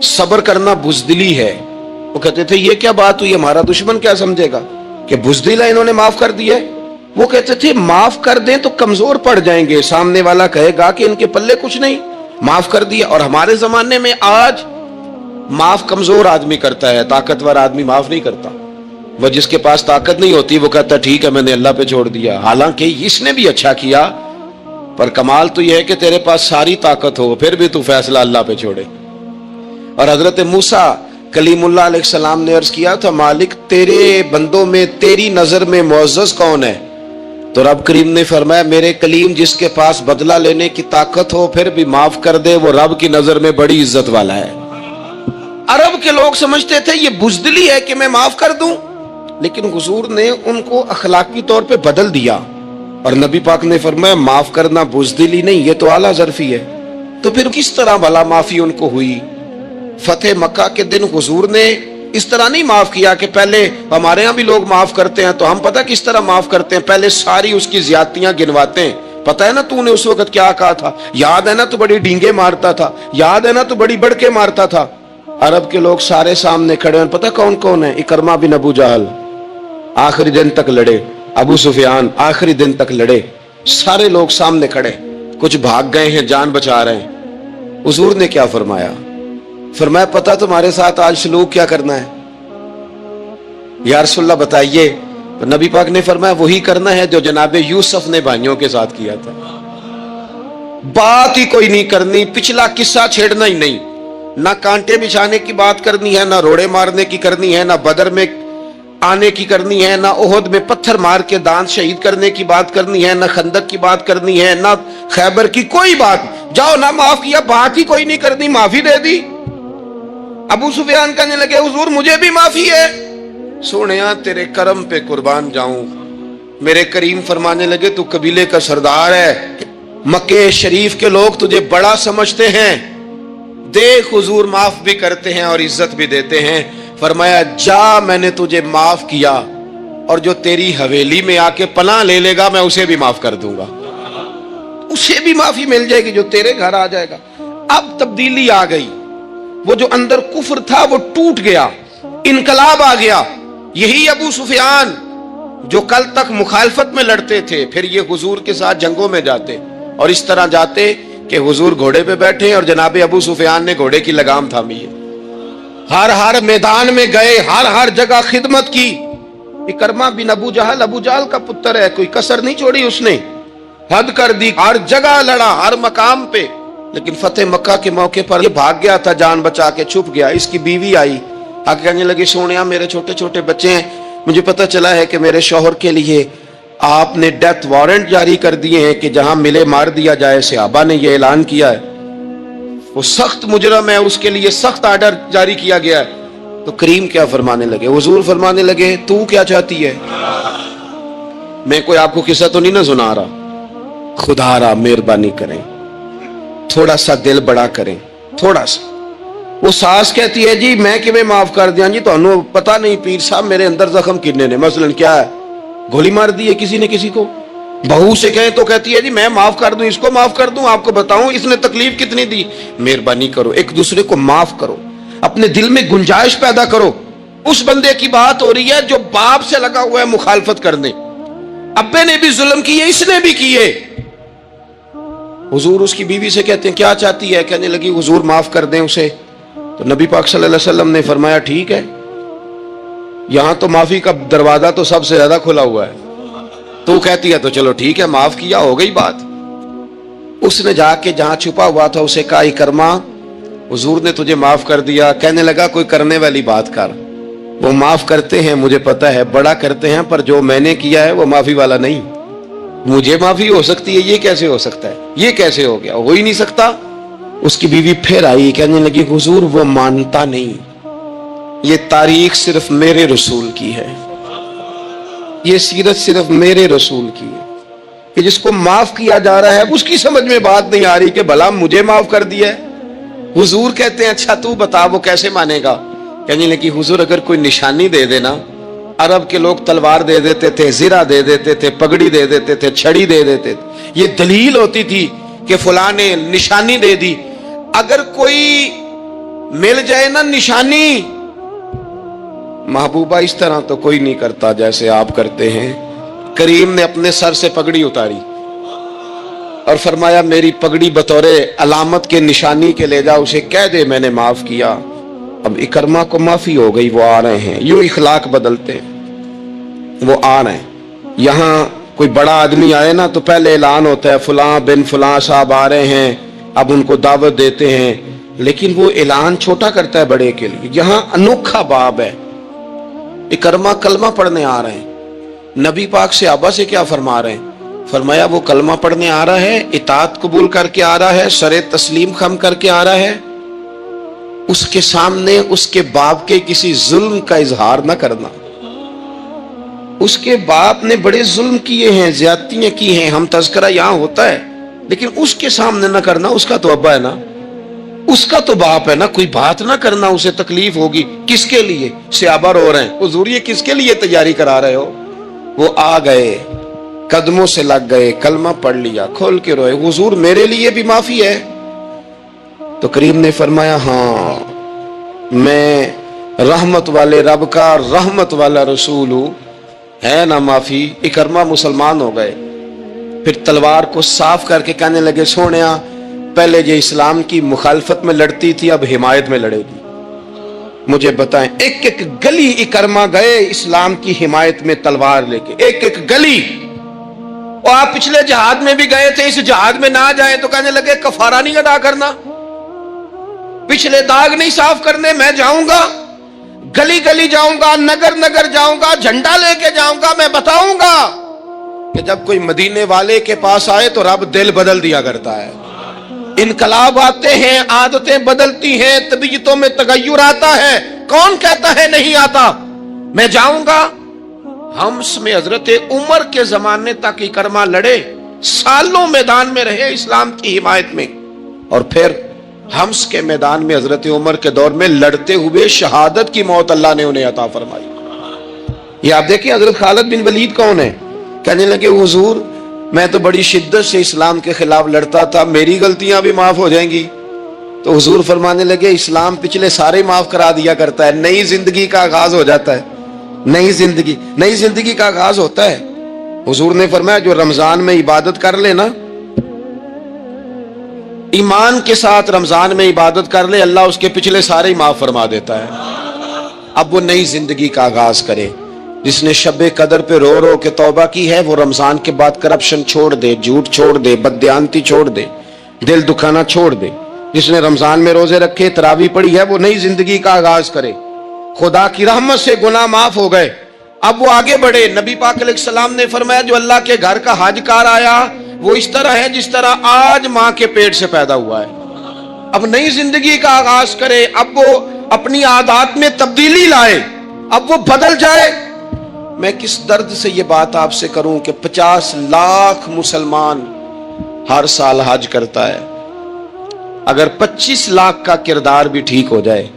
صبر کرنا بزدلی ہے۔ وہ کہتے تھے یہ کیا بات ہوئی، ہمارا دشمن کیا سمجھے گا کہ بزدل ہے، انہوں نے معاف کر دیا ہے۔ وہ کہتے تھے معاف کر دیں تو کمزور پڑ جائیں گے، سامنے والا کہے گا کہ ان کے پلے کچھ نہیں، معاف کر دیا۔ اور ہمارے زمانے میں آج معاف کمزور آدمی کرتا ہے، طاقتور آدمی معاف نہیں کرتا۔ وہ جس کے پاس طاقت نہیں ہوتی وہ کہتا ٹھیک ہے میں نے اللہ پہ چھوڑ دیا، حالانکہ اس نے بھی اچھا کیا، پر کمال تو یہ ہے کہ تیرے پاس ساری طاقت ہو پھر بھی تو فیصلہ اللہ پہ چھوڑے۔ اور حضرت موسیٰ کلیم اللہ علیہ السلام نے عرض کیا تھا مالک تیرے بندوں میں تیری نظر میں معزز کون ہے؟ تو رب کریم نے فرمایا میرے کلیم جس کے پاس بدلہ لینے کی طاقت ہو پھر بھی معاف کر دے وہ رب کی نظر میں بڑی عزت والا ہے۔ عرب کے لوگ سمجھتے تھے یہ بزدلی ہے کہ میں معاف کر دوں، لیکن حضور نے ان کو اخلاقی طور پہ بدل دیا، اور نبی پاک نے فرمایا معاف کرنا بزدلی نہیں، یہ تو اعلیٰ ظرفی ہے۔ تو پھر کس طرح بھلا معافی ان کو ہوئی؟ فتح مکہ کے دن حضور نے اس طرح نہیں معاف کیا کہ پہلے ہمارے ہاں بھی لوگ معاف کرتے ہیں تو ہم پتہ کس طرح معاف کرتے ہیں، پہلے ساری اس کی زیادتیاں گنواتے ہیں۔ پتہ ہے نا تو نے اس وقت کیا کہا تھا، یاد ہے نا تو بڑی ڈینگے مارتا تھا، یاد ہے نا تو بڑی بڑھ کے مارتا تھا۔ عرب کے لوگ سارے سامنے کھڑے ہیں، پتہ کون کون ہے؟ اکرمہ بن ابو جہل، آخری دن تک لڑے، अबू सुफियान आखिरी दिन तक लड़े, सारे लोग सामने खड़े, कुछ भाग गए हैं, जान बचा रहे हैं। हुजूर ने क्या फरमाया? फरमाया पता तुम्हारे साथ आज सलूक क्या करना है? या रसूलल्लाह बताइए। तो नबी पाक ने फरमाया वही करना है जो जनाब यूसुफ ने भाइयों के साथ किया था। बात ही कोई नहीं करनी, पिछला किस्सा छेड़ना ही नहीं, ना कांटे बिछाने की बात करनी है, ना रोड़े मारने की करनी है, ना बदर में आने की करनी है, ना ओहद में पत्थर मार के दांत शहीद करने की बात करनी है, ना खंदक की बात करनी है, ना खैबर की कोई बात। जाओ ना माफ किया, बात ही कोई नहीं करनी, माफी दे दी। अबू सुफियान कहने लगे हुजूर मुझे भी माफी है। सोनिया तेरे करम पे कुर्बान जाऊं। मेरे करीम फरमाने लगे तू कबीले का सरदार है, मक्के शरीफ के लोग तुझे बड़ा समझते हैं, देख हुजूर माफ भी करते हैं और इज्जत भी देते हैं। फरमाया जा मैंने तुझे माफ किया, और जो तेरी हवेली में आके पनाह ले लेगा मैं उसे भी माफ कर दूंगा, उसे भी माफी मिल जाएगी जो तेरे घर आ जाएगा। अब तब्दीली आ गई, वो जो अंदर कुफ्र था वो टूट गया, इनकलाब आ गया। यही अबू सुफियान जो कल तक मुखालफत में लड़ते थे, फिर ये हुजूर के साथ जंगों में जाते, और इस तरह जाते कि हुजूर घोड़े पे बैठे और जनाबे अबू सुफियान ने घोड़े की लगाम थामी है। हर हर मैदान में गए, हर हर जगह खिदमत की। इकरमा बिन अबू जहल का पुत्र है, कोई कसर नहीं छोड़ी उसने, हद कर दी, हर जगह लड़ा, हर मकाम पे। लेकिन फतेह मक्का के मौके पर ये भाग गया था, जान बचा के छुप गया। इसकी बीवी आई, आके कहने लगी सोनिया मेरे छोटे छोटे बच्चे हैं, मुझे पता चला है कि मेरे शौहर के लिए आपने डेथ वारंट जारी कर दिए हैं कि जहां मिले मार दिया जाए। सहाबा ने यह ऐलान किया है, वो सख्त मुजरम है, उसके लिए सख्त आर्डर जारी किया गया है। तो करीम क्या फरमाने लगे? हुजूर फरमाने लगे तू क्या चाहती है? मैं कोई आपको किस्सा तो नहीं ना सुना रहा, खुदारा मेहरबानी करें, थोड़ा सा दिल बड़ा करें, थोड़ा सा। वो सास कहती है जी मैं किवें माफ कर दिया जी, तो पता नहीं पीर साहब मेरे अंदर जख्म कितने ने, मसलन क्या है, गोली मार दी है किसी ने किसी को। बहू से कहें तो कहती है जी मैं माफ कर दूं, इसको माफ कर दूं, आपको बताऊं इसने तकलीफ कितनी दी। मेहरबानी करो, एक दूसरे को माफ करो, अपने दिल में गुंजाइश पैदा करो। उस बंदे की बात हो रही है जो बाप से लगा हुआ है मुखालफत करने, अब्बे ने भी जुल्म किए, इसने भी किए। हुजूर उसकी बीवी से कहते हैं क्या चाहती है? कहने लगी हुजूर माफ कर दें उसे। तो नबी पाक सल्लल्लाहु अलैहि वसल्लम ने फरमाया ठीक है, यहां तो माफी का दरवाजा तो सबसे ज्यादा खुला हुआ है। तो कहती है तो चलो ठीक है, माफ किया, हो गई बात। उसने जाके जहां छुपा हुआ था उसे कहा इकरमा हुजूर ने तुझे माफ कर दिया। कहने लगा कोई करने वाली बात कर, वो माफ करते हैं मुझे पता है, बड़ा करते हैं, पर जो मैंने किया है वो माफी वाला नहीं। मुझे माफी हो सकती है, ये कैसे हो सकता है, ये कैसे हो गया, हो ही नहीं सकता। उसकी बीवी फिर आई, कहने लगी हुजूर वो मानता नहीं, ये तारीख सिर्फ मेरे रसूल की है, ये सीरत सिर्फ मेरे रसूल की है, कि जिसको माफ किया जा रहा है उसकी समझ में बात नहीं आ रही कि भला मुझे माफ कर दिया है। हुजूर कहते हैं अच्छा तू बता वो कैसे मानेगा। कहने लगी हुजूर अगर कोई निशानी दे देना, अरब के लोग तलवार दे देते थे, जिरा दे देते थे, पगड़ी दे देते थे, छड़ी दे देते थे, ये दलील होती थी कि फलां ने निशानी दे दी। अगर कोई मिल जाए ना निशानी, महबूबा इस तरह तो कोई नहीं करता जैसे आप करते हैं। करीम ने अपने सर से पगड़ी उतारी और फरमाया मेरी पगड़ी बतौरे अलामत के निशानी के ले जा, उसे कह दे मैंने माफ किया। अब इकरमा को माफी हो गई, वो आ रहे हैं, यूं इखलाक बदलते हैं, वो आ रहे हैं। यहां कोई बड़ा आदमी आए ना तो पहले ऐलान होता है फलां बिन फलां साहब आ रहे हैं, अब उनको दावत देते हैं, लेकिन वो ऐलान छोटा करता है बड़े के लिए। यहां अनोखा बाब है, इकरमा कलमा पढ़ने आ रहे हैं। नबी पाक से आबा से क्या फरमा रहे हैं? फरमाया वो कलमा पढ़ने आ रहा है, इताअत कबूल करके आ रहा है, सरे तस्लीम खम करके आ रहा है, उसके सामने उसके बाप के किसी जुल्म का इजहार न करना। उसके बाप ने बड़े जुल्म किए हैं, ज्यादतियां की हैं, हम तज़किरा यहां होता है, लेकिन उसके सामने न करना। उसका तो अब्बा है ना, उसका तो बाप है ना, कोई बात ना करना, उसे तकलीफ होगी। किसके लिए? सहाबा रो रहे हैं, हुजूर ये किसके लिए तैयारी करा रहे हो? वो आ गए, कदमों से लग गए, कलमा पढ़ लिया, खोल के रोए, हुजूर मेरे लिए भी माफी है? तो करीम ने फरमाया हाँ मैं रहमत वाले रब का रहमत वाला रसूल हूं, ہے ना माफी। इकरमा मुसलमान हो गए, फिर तलवार को साफ करके कहने लगे सोनिया पहले ये इस्लाम की मुखालफत में लड़ती थी, अब हिमायत में लड़ेगी। मुझे बताएं, एक एक गली इकरमा गए इस्लाम की हिमायत में तलवार लेके, एक एक गली। और आप पिछले जहाद में भी गए थे, इस जहाद में ना जाए तो कहने लगे कफारा नहीं अदा करना, पिछले दाग नहीं साफ करने। मैं जाऊंगा, गली गली जाऊंगा, नगर नगर जाऊंगा, झंडा लेके जाऊंगा। मैं बताऊंगा कि जब कोई मदीने वाले के पास आए तो रब दिल बदल दिया करता है। इनकलाब आते हैं, आदतें बदलती हैं, तबीयतों में तगय्युर आता है। कौन कहता है नहीं आता? मैं जाऊंगा। हम्स में हजरत उमर के जमाने तक इकरमा लड़े, सालों मैदान में रहे इस्लाम की हिमायत में, और फिर हम्स के मैदान में हजरत उमर के दौर में लड़ते हुए शहादत की मौत अल्लाह ने उन्हें अता फरमाई। ये आप देखिए हजरत खालिद बिन वलीद कौन है? कहने लगे हुजूर मैं तो बड़ी शिद्दत से इस्लाम के खिलाफ लड़ता था, मेरी गलतियां भी माफ हो जाएंगी। तो हुजूर फरमाने लगे इस्लाम पिछले सारे माफ करा दिया करता है, नई जिंदगी का आगाज हो जाता है। नई जिंदगी का आगाज होता है। हुजूर ने फरमाया जो रमजान में इबादत कर ले ना, ईमान के साथ रमजान में इबादत कर ले, अल्लाह उसके पिछले सारे ही माफ फरमा देता है। अब वो नई जिंदगी का आगाज करे। जिसने शब्बे कदर पे रो रो के तौबा की है, वो रमजान के बाद करप्शन छोड़ दे, झूठ छोड़ दे, बददियानती छोड़ दे, दिल दुखाना छोड़ दे। जिसने रमजान में रोजे रखे, तरावी पढ़ी है, वो नई जिंदगी का आगाज करे। खुदा की रहमत से गुनाह माफ हो गए, अब वो आगे बढ़े। नबी पाक अलैहिस्सलाम ने फरमाया जो अल्लाह के घर का हजकार आया वो इस तरह है जिस तरह आज मां के पेट से पैदा हुआ है। अब नई जिंदगी का आगाज करे, अब वो अपनी आदत में तब्दीली लाए, अब वो बदल जाए। मैं किस दर्द से ये बात आपसे करूं कि 50 लाख मुसलमान हर साल हज करता है। अगर 25 लाख का किरदार भी ठीक हो जाए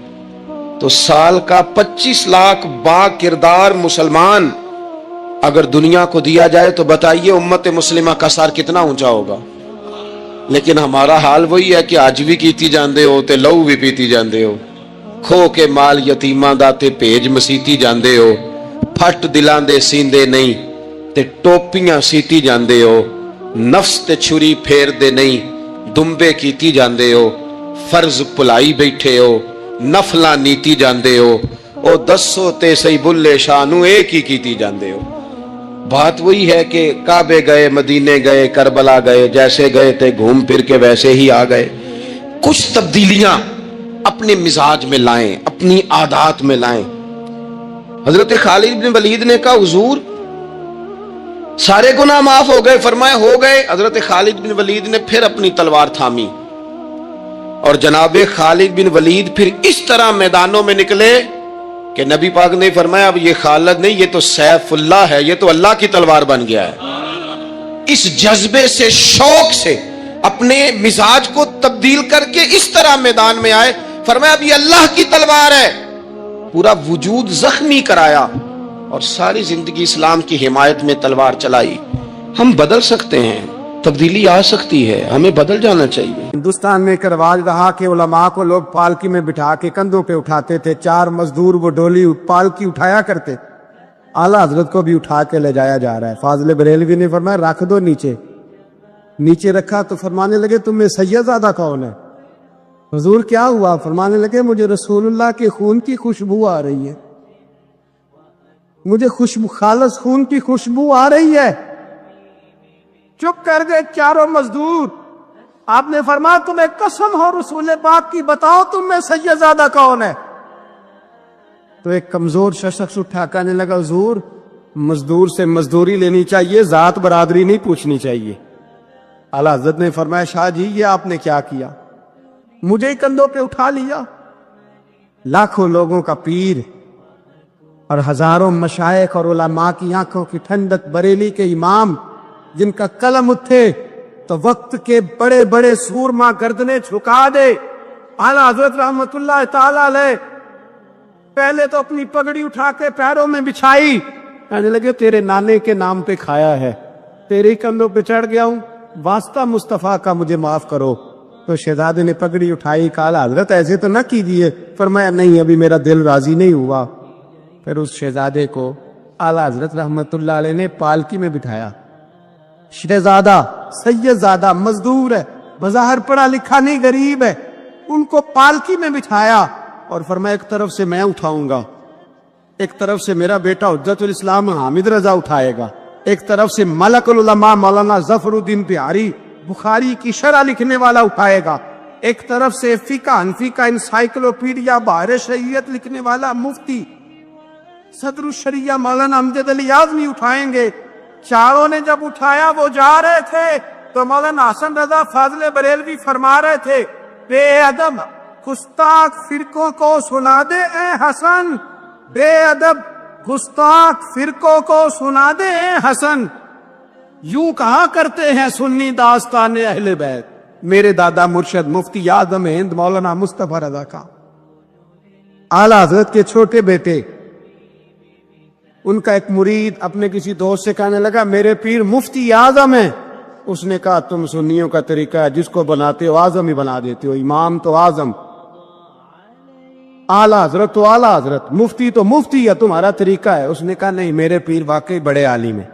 तो साल का 25 लाख बा किरदार मुसलमान अगर दुनिया को दिया जाए तो बताइए उम्मत मुस्लिमा का सर कितना ऊंचा होगा। लेकिन हमारा हाल वही है कि आज भी कीती जाते हो ते लहू भी पीती जाते हो, खो के माल यतीमां दा ते भेज मसीती जाते हो, फट दिलां दे सींदे नहीं ते टोपियां सीती जाते हो, नफ्स ते छुरी फेर दे नहीं दुंबे कीती जाते हो, फर्ज भुलाई बैठे हो, नफला नीती जाते हो, ओ दसो ते सही बुल्ले शाह नू एक ही कीती जाते हो। बात वही है कि काबे गए, मदीने गए, करबला गए, जैसे गए थे घूम फिर के वैसे ही आ गए। कुछ तब्दीलियां अपने मिजाज में लाएं, अपनी आदत में लाएं। हजरत खालिद बिन वलीद ने कहा हुजूर सारे गुनाह माफ हो गए? फरमाया हो गए। हजरत खालिद बिन वलीद ने फिर अपनी तलवार थामी और जनाबे खालिद बिन वलीद फिर इस तरह मैदानों में निकले कि नबी पाक ने फरमाया अब ये खालिद नहीं, ये तो सैफुल्लाह है, ये तो अल्लाह की तलवार बन गया है। इस जज्बे से, शौक से अपने मिजाज को तब्दील करके इस तरह मैदान में आए। फरमाया अब ये अल्लाह की तलवार है। पूरा वजूद जख्मी कराया और सारी जिंदगी इस्लाम की हिमायत में तलवार चलाई। हम बदल सकते हैं, तब्दीली आ सकती है, हमें बदल जाना चाहिए। हिंदुस्तान में एक रिवाज रहा कि उलमा को लोग पालकी में बिठा के कंधों पे उठाते थे। 4 मजदूर वो डोली पालकी उठाया करते। आला हजरत को भी उठा के ले जाया जा रहा है। फाजिल बरेलवी ने फरमाया रख दो नीचे। नीचे रखा तो फरमाने लगे तुम्हें सैयदजादा कौन है? हुजूर क्या हुआ? फरमाने लगे मुझे रसूलुल्लाह के खून की खुशबू आ रही है, मुझे खुशबू, खालिस खून की खुशबू आ रही है। चुप कर गए चारों मजदूर। आपने फरमाया तुम्हें कसम हो रसूल पाक की, बताओ तुम में सैयदजादा कौन है? तो एक कमजोर शख्स उठा कहने लगा हुजूर मजदूर से मजदूरी लेनी चाहिए, जात बरादरी नहीं पूछनी चाहिए। आला हज़रत ने फरमाया शाह जी ये आपने क्या किया? मुझे कंधों पे उठा लिया। लाखों लोगों का पीर और हजारों मशाइख और उलमा की आंखों की ठंडक, बरेली के इमाम जिनका कलम उठे तो वक्त के बड़े बड़े सूरमा गर्दने झुका दे। आला हजरत रहमतुल्लाह ताला अलैह पहले तो अपनी पगड़ी उठा के पैरों में बिछाई, कहने लगे तेरे नाने के नाम पे खाया है, तेरे कंधों पे चढ़ गया हूं, वास्ता मुस्तफा का मुझे माफ करो। तो शहजादे ने पगड़ी उठाई, कहा हजरत ऐसे तो ना कीजिए। फरमाया नहीं अभी मेरा दिल राजी नहीं हुआ। फिर उस शहजादे को आला हजरत रहमतुल्लाह अलैह ने पालकी में बिठाया। शहजादा सैयदजादा मजदूर है, बज़ाहिर पढ़ा लिखा नहीं, गरीब है, उनको पालकी में बिठाया और फरमाया एक तरफ से मैं उठाऊंगा, एक तरफ से मेरा बेटा हुज्जतुल इस्लाम हामिद रजा उठाएगा, एक तरफ से मलकुल उलमा मौलाना जफरुद्दीन बिहारी बुखारी की शरह लिखने वाला उठाएगा, एक तरफ से फिका हनफी का इंसाइक्लोपीडिया बहार शरीयत लिखने वाला मुफ्ती सदरुल शरिया मौलाना अमजद अली आज़मी उठाएंगे। चारों ने जब उठाया वो जा रहे थे तो मौलाना हसन रजा फाजले बरेलवी फरमा रहे थे, बेअदब गुस्ताख फिरकों को सुना दे ए हसन, बेअदब गुस्ताख फिरकों को सुना दे ए हसन। यूं कहा करते हैं सुन्नी दास्तान अहले बैत, मेरे दादा मुर्शद मुफ्ती आजम हिंद मौलाना मुस्तफा रजा का। आला हजरत के छोटे बेटे, उनका एक मुरीद अपने किसी दोस्त से कहने लगा मेरे पीर मुफ्ती आजम है। उसने कहा तुम सुन्नियों का तरीका है, जिसको बनाते हो आजम ही बना देते हो, इमाम तो आजम, आला हजरत तो आला हजरत, मुफ्ती तो मुफ्ती है, तुम्हारा तरीका है। उसने कहा नहीं, मेरे पीर वाकई बड़े आलिम है।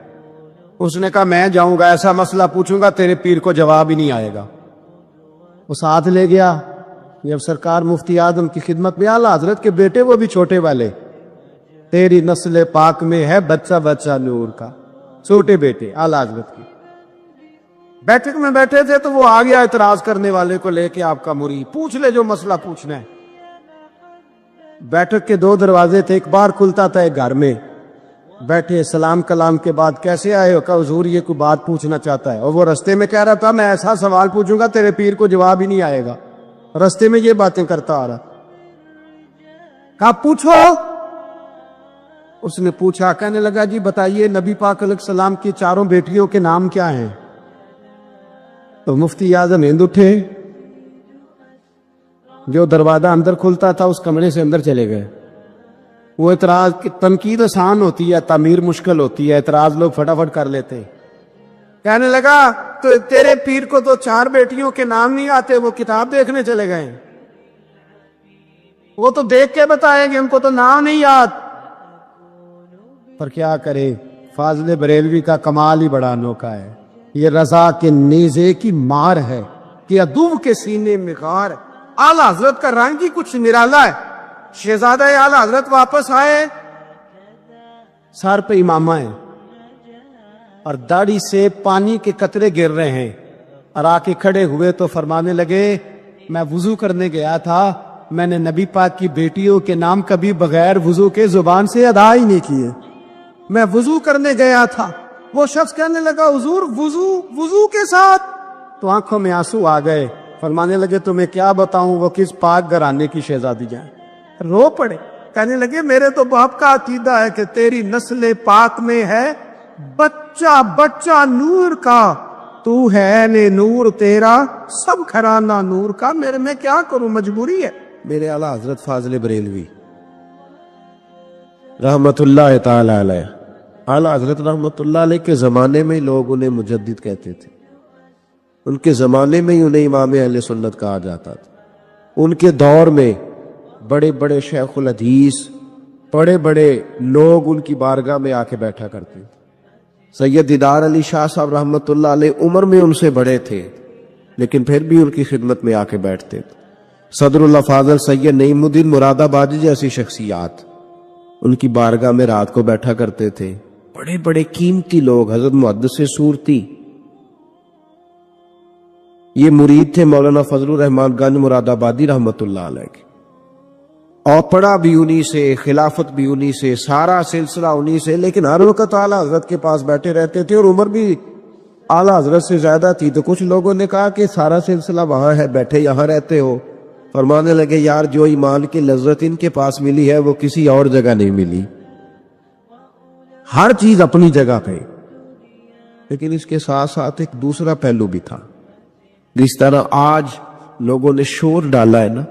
उसने कहा मैं जाऊंगा, ऐसा मसला पूछूंगा तेरे पीर को जवाब ही नहीं आएगा। वो साथ ले गया। जब सरकार मुफ्ती आजम की खिदमत में, आला हजरत के बेटे वो भी छोटे वाले, तेरी नस्ल पाक में है बच्चा बच्चा नूर का, छोटे बेटे आला हजरत की। बैठक में बैठे थे तो वो आ गया इतराज करने वाले को लेके, आपका मुरीद पूछ ले जो मसला पूछना है। बैठक के 2 दरवाजे थे, एक बार खुलता था एक घर में। बैठे सलाम कलाम के बाद कैसे आए हो, कहा हुजूर ये कोई बात पूछना चाहता है। और वो रस्ते में कह रहा था मैं ऐसा सवाल पूछूंगा तेरे पीर को जवाब ही नहीं आएगा, रस्ते में ये बातें करता आ रहा। कहा पूछो। उसने पूछा, कहने लगा जी बताइए नबी पाक अलैहिस्सलाम की 4 बेटियों के नाम क्या हैं। तो मुफ्ती आजम हिंद उठे, जो दरवाजा अंदर खुलता था उस कमरे से अंदर चले गए। वो इतराज की तनकीद आसान होती है, तामीर मुश्किल होती है, इतराज लोग फटाफट कर लेते। कहने लगा तो तेरे पीर को तो 4 बेटियों के नाम नहीं आते, वो किताब देखने चले गए, वो तो देख के बताएंगे, उनको तो नाम नहीं याद। पर क्या करे, फाजले बरेलवी का कमाल ही बड़ा अनोखा है। ये रजा के नेजे की मार है कि अदूब के सीने में गार। आला हजरत का रंग ही कुछ निराला है। शहजादा आला हजरत वापस आए, सर पे इमामा है और दाढ़ी से पानी के कतरे गिर रहे हैं, और आके खड़े हुए तो फरमाने लगे मैं वुजू करने गया था, मैंने नबी पाक की बेटियों के नाम कभी बगैर वुजू के जुबान से अदा ही नहीं किए। मैं वुजू करने गया था। वो शख्स कहने लगा हुजूर वुजू के साथ, तो आंखों में आंसू आ गए। फरमाने लगे तुम्हें क्या बताऊं वो किस पाक घराने की शहजादी जाए। रो पड़े, कहने लगे मेरे तो बाप का अकीदा है कि तेरी नस्ल पाक में है बच्चा बच्चा नूर का, तू है ने नूर तेरा सब घराना नूर का, मेरे में क्या करूं, मजबूरी है। मेरे आला हजरत फाजले बरेलवी रहमतुल्लाह ताला अलैह, आला हजरत रहमतुल्लाह अलैह के ज़माने में लोग उन्हें मुजद्दिद कहते थे, उनके ज़माने में ही उन्हें इमाम अहले सुन्नत कहा जाता था। उनके दौर में बड़े बड़े शेखुल हदीस, बड़े बड़े लोग उनकी बारगाह में आके बैठा करते थे। सैयद दीदार अली शाह साहब रहमतुल्लाह अलैह उम्र में उनसे बड़े थे, लेकिन फिर भी उनकी खिदमत में आके बैठते थे। सदरुल्लाह फाजल सैयद नईमुद्दीन मुरादाबादी जैसी शख्सियात उनकी बारगाह में रात को बैठा करते थे। बड़े बड़े कीमती लोग, हजरत मुहद्दिस सूरती, ये मुरीद थे मौलाना फजलुर रहमान गंज मुरादाबादी रहमतुल्लाह अलैह के, और पढ़ा भी उन्हीं से, खिलाफत भी उन्हीं से, सारा सिलसिला उन्हीं से, लेकिन हर वक्त आला हजरत के पास बैठे रहते थे और उम्र भी आला हजरत से ज्यादा थी। तो कुछ लोगों ने कहा कि सारा सिलसिला वहां है, बैठे यहाँ रहते हो। फरमाने लगे यार जो ईमान की लज्जत इनके पास मिली है वो किसी और जगह नहीं मिली। हर चीज अपनी जगह पे, लेकिन इसके साथ साथ एक दूसरा पहलू भी था। जिस तरह आज लोगों ने शोर डाला है ना,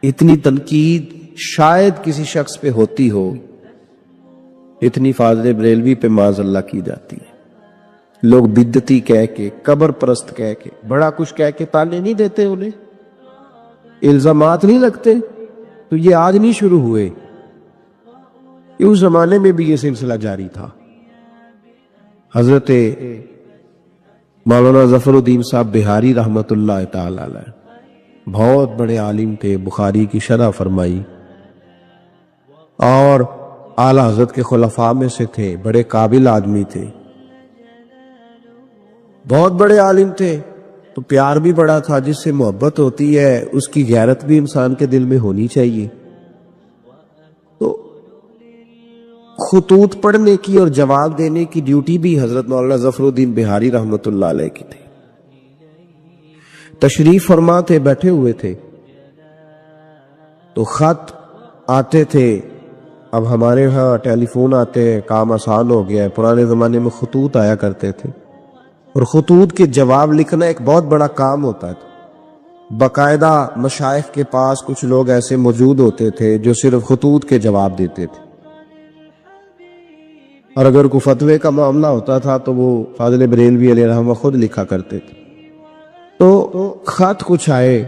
इतनी तनकीद शायद किसी शख्स पे होती हो, इतनी फाजले बरेलवी पे माज़अल्लाह की जाती है। लोग बिद्दती कह के, कब्र परस्त कह के, बड़ा कुछ कह के ताने नहीं देते, उन्हें इल्जामात नहीं लगते। तो ये आज नहीं शुरू हुए, اس زمانے میں بھی یہ سلسلہ جاری تھا. حضرت مولانا ظفر الدین صاحب بہاری رحمت اللہ تعالی علیہ بہت بڑے عالم تھے، بخاری کی شرح فرمائی، اور اعلی حضرت کے خلفاء میں سے تھے، بڑے قابل آدمی تھے، بہت بڑے عالم تھے. تو پیار بھی بڑا تھا. جس سے محبت ہوتی ہے اس کی غیرت بھی انسان کے دل میں ہونی چاہیے. تو خطوط پڑھنے کی اور جواب دینے کی ڈیوٹی بھی حضرت مولانا ظفر الدین بہاری رحمت اللہ علیہ کی تھی. تشریف فرما تھے، بیٹھے ہوئے تھے، تو خط آتے تھے. اب ہمارے ہاں ٹیلی فون آتے ہیں، کام آسان ہو گیا ہے. پرانے زمانے میں خطوط آیا کرتے تھے، اور خطوط کے جواب لکھنا ایک بہت بڑا کام ہوتا تھا. باقاعدہ مشائخ کے پاس کچھ لوگ ایسے موجود ہوتے تھے جو صرف خطوط کے جواب دیتے تھے، اور اگر کوئی فتوے کا معاملہ ہوتا تھا تو وہ فاضل بریلوی علیہ رحمہ خود لکھا کرتے تھے. تو خط کچھ آئے،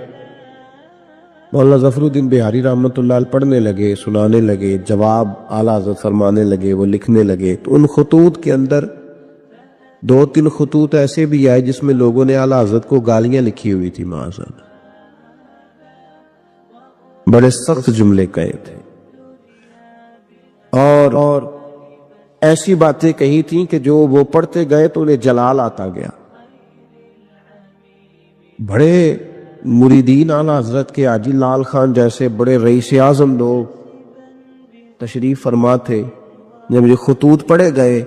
مولانا ظفر الدین بہاری رحمۃ اللہ علیہ پڑھنے لگے، سنانے لگے، جواب اعلیٰ حضرت فرمانے لگے، وہ لکھنے لگے. تو ان خطوط کے اندر 2-3 خطوط ایسے بھی آئے جس میں لوگوں نے اعلیٰ حضرت کو گالیاں لکھی ہوئی تھی. معاذاللہ بڑے سخت جملے کہے تھے، اور ایسی باتیں کہی تھیں کہ جو وہ پڑھتے گئے تو انہیں جلال آتا گیا. بڑے مریدین اعلیٰ حضرت کے، حاجی لال خان جیسے بڑے رئیس اعظم لوگ تشریف فرما تھے. جب یہ خطوط پڑھے گئے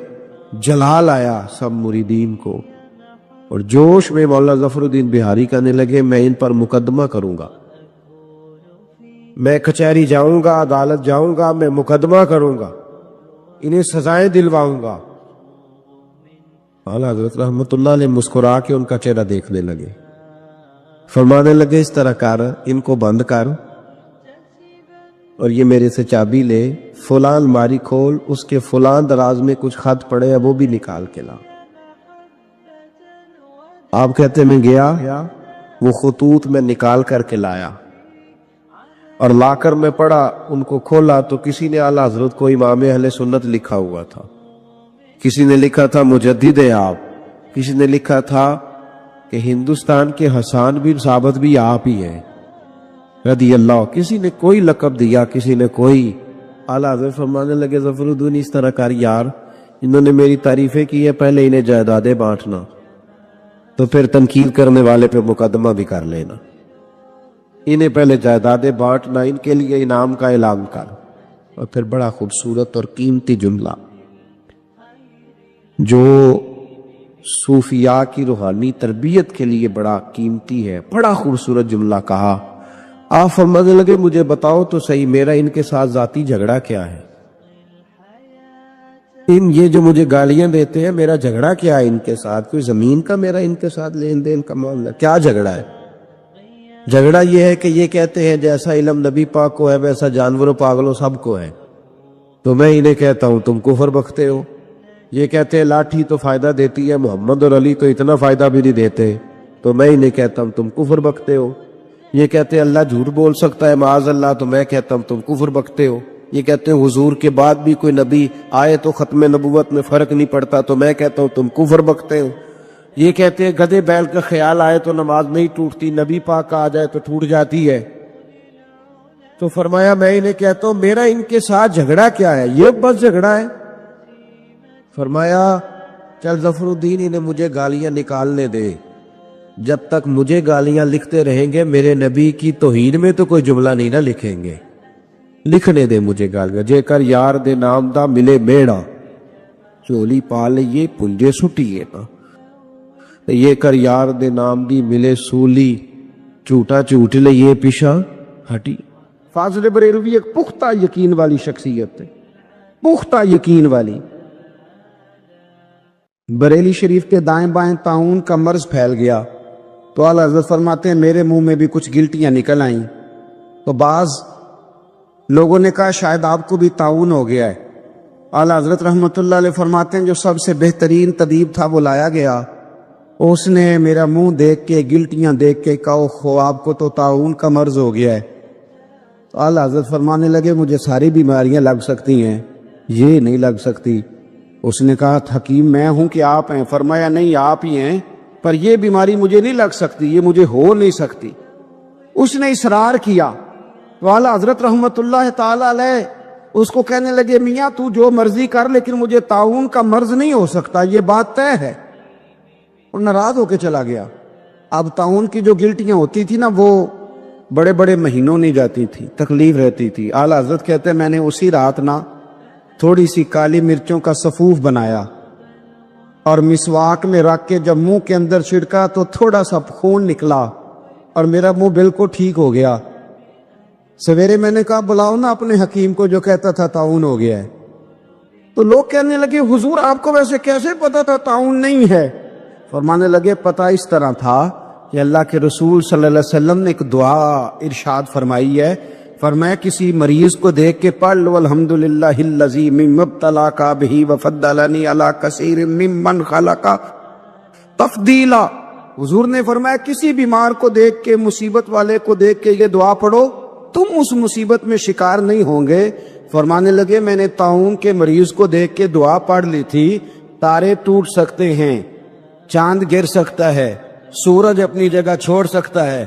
جلال آیا سب مریدین کو، اور جوش میں مولانا ظفر الدین بہاری کہنے لگے میں ان پر مقدمہ کروں گا، میں کچہری جاؤں گا، عدالت جاؤں گا، میں مقدمہ کروں گا، انہیں سزائیں دلواؤں گا. اعلیٰ حضرت رحمت اللہ علیہ مسکرا کے ان کا چہرہ دیکھنے لگے، فرمانے لگے اس طرح کر، ان کو بند کر، اور یہ میرے سے چابی لے، فلاں الماری کھول، اس کے فلاں دراز میں کچھ خط پڑے ہیں وہ بھی نکال کے لا. آپ کہتے میں گیا، وہ خطوط میں نکال کر کے لایا، اور لا کر میں پڑھا، ان کو کھولا تو کسی نے اعلیٰ حضرت کو امام اہل سنت لکھا ہوا تھا، کسی نے لکھا تھا مجدد آپ، کسی نے لکھا تھا کہ ہندوستان کے حسان بن ثابت بھی آپ ہی ہیں رضی اللہ. کسی نے کوئی لقب دیا، کسی نے کوئی. اعلیٰ حضرت فرمانے لگے ظفر الدین اس طرح کر یار، انہوں نے میری تعریفیں کی ہے، پہلے انہیں جائیدادیں بانٹنا، تو پھر تنقید کرنے والے پہ مقدمہ بھی کر لینا. انہیں پہلے جائیدادیں بانٹنا، ان کے لیے انعام کا اعلان کر. اور پھر بڑا خوبصورت اور قیمتی جملہ جو صوفیاء کی روحانی تربیت کے لیے بڑا قیمتی ہے، بڑا خوبصورت جملہ کہا. آپ فرمانے لگے مجھے بتاؤ تو صحیح میرا ان کے ساتھ ذاتی جھگڑا کیا ہے؟ یہ جو مجھے گالیاں دیتے ہیں میرا جھگڑا کیا ہے ان کے ساتھ؟ کوئی زمین کا میرا ان کے ساتھ لین دین کا معاملہ؟ کیا جھگڑا ہے؟ جھگڑا یہ ہے کہ یہ کہتے ہیں جیسا علم نبی پاک کو ہے ویسا جانوروں پاگلوں سب کو ہے، تو میں انہیں کہتا ہوں تم کفر بکتے ہو. یہ کہتے ہیں لاٹھی تو فائدہ دیتی ہے، محمد اور علی تو اتنا فائدہ بھی نہیں دیتے، تو میں انہیں کہتا ہوں تم کفر بکتے ہو. یہ کہتے ہیں اللہ جھوٹ بول سکتا ہے معاذ اللہ، تو میں کہتا ہوں تم کفر بکتے ہو. یہ کہتے ہیں حضور کے بعد بھی کوئی نبی آئے تو ختم نبوت میں فرق نہیں پڑتا، تو میں کہتا ہوں تم کفر بکتے ہو. یہ کہتے ہیں گدھے بیل کا خیال آئے تو نماز نہیں ٹوٹتی، نبی پاک کا آ جائے تو ٹوٹ جاتی ہے. تو فرمایا میں انہیں کہتا ہوں میرا ان کے ساتھ جھگڑا کیا ہے؟ یہ بس جھگڑا ہے. فرمایا چل ظفر الدین انہیں مجھے گالیاں نکالنے دے، جب تک مجھے گالیاں لکھتے رہیں گے میرے نبی کی توہین میں تو کوئی جملہ نہیں نہ لکھیں گے. لکھنے دے مجھے گالیاں. جے کر یار دے نام دا ملے میڑا، چولی پا لئیے پنجے سٹیے نا. یہ کر یار دے نام دی ملے سولی، جھوٹا جھوٹ لئیے پیشا ہٹی. فاضل بریلوی ایک پختہ یقین والی شخصیت ہے، پختہ یقین والی. بریلی شریف کے دائیں بائیں طاعون کا مرض پھیل گیا تو اعلیٰ حضرت فرماتے ہیں میرے منہ میں بھی کچھ گلٹیاں نکل آئیں. تو بعض لوگوں نے کہا شاید آپ کو بھی طاعون ہو گیا ہے. اعلیٰ حضرت رحمت اللہ علیہ فرماتے ہیں جو سب سے بہترین طبیب تھا وہ لایا گیا، اس نے میرا منہ دیکھ کے گلٹیاں دیکھ کے کہا خو آپ کو تو طاعون کا مرض ہو گیا ہے. تو اعلیٰ حضرت فرمانے لگے مجھے ساری بیماریاں لگ سکتی ہیں یہ نہیں لگ سکتی. اس نے کہا حکیم میں ہوں کہ آپ ہیں؟ فرمایا نہیں آپ ہی ہیں، پر یہ بیماری مجھے نہیں لگ سکتی، یہ مجھے ہو نہیں سکتی. اس نے اصرار کیا تو اعلیٰ حضرت رحمت اللہ تعالی علیہ اس کو کہنے لگے میاں تو جو مرضی کر لیکن مجھے طاعون کا مرض نہیں ہو سکتا، یہ بات طے ہے. اور ناراض ہو کے چلا گیا. اب طاعون کی جو گلٹیاں ہوتی تھی نا وہ بڑے بڑے مہینوں نہیں جاتی تھی، تکلیف رہتی تھی. اعلیٰ حضرت کہتے ہیں میں نے اسی رات نا تھوڑی سی کالی مرچوں کا سفوف بنایا اور مسواک میں رکھ کے جب منہ کے اندر چھڑکا تو تھوڑا سا خون نکلا اور میرا منہ بالکل ٹھیک ہو گیا. سویرے میں نے کہا بلاؤ نا اپنے حکیم کو جو کہتا تھا طاعون ہو گیا ہے. تو لوگ کہنے لگے حضور آپ کو ویسے کیسے پتا تھا طاعون نہیں ہے؟ فرمانے لگے پتہ اس طرح تھا کہ اللہ کے رسول صلی اللہ علیہ وسلم نے ایک دعا ارشاد فرمائی ہے. فرمایا کسی مریض کو دیکھ کے پڑھ لو الحمدللہ الذی مما ابتلاک بہ وفضلنی علی کثیر ممن خلق تفضیلا. حضور نے فرمایا کسی بیمار کو دیکھ کے، مصیبت والے کو دیکھ کے یہ دعا پڑھو، تم اس مصیبت میں شکار نہیں ہوں گے. فرمانے لگے میں نے طاعون کے مریض کو دیکھ کے دعا پڑھ لی تھی. تارے ٹوٹ سکتے ہیں، چاند گر سکتا ہے، سورج اپنی جگہ چھوڑ سکتا ہے،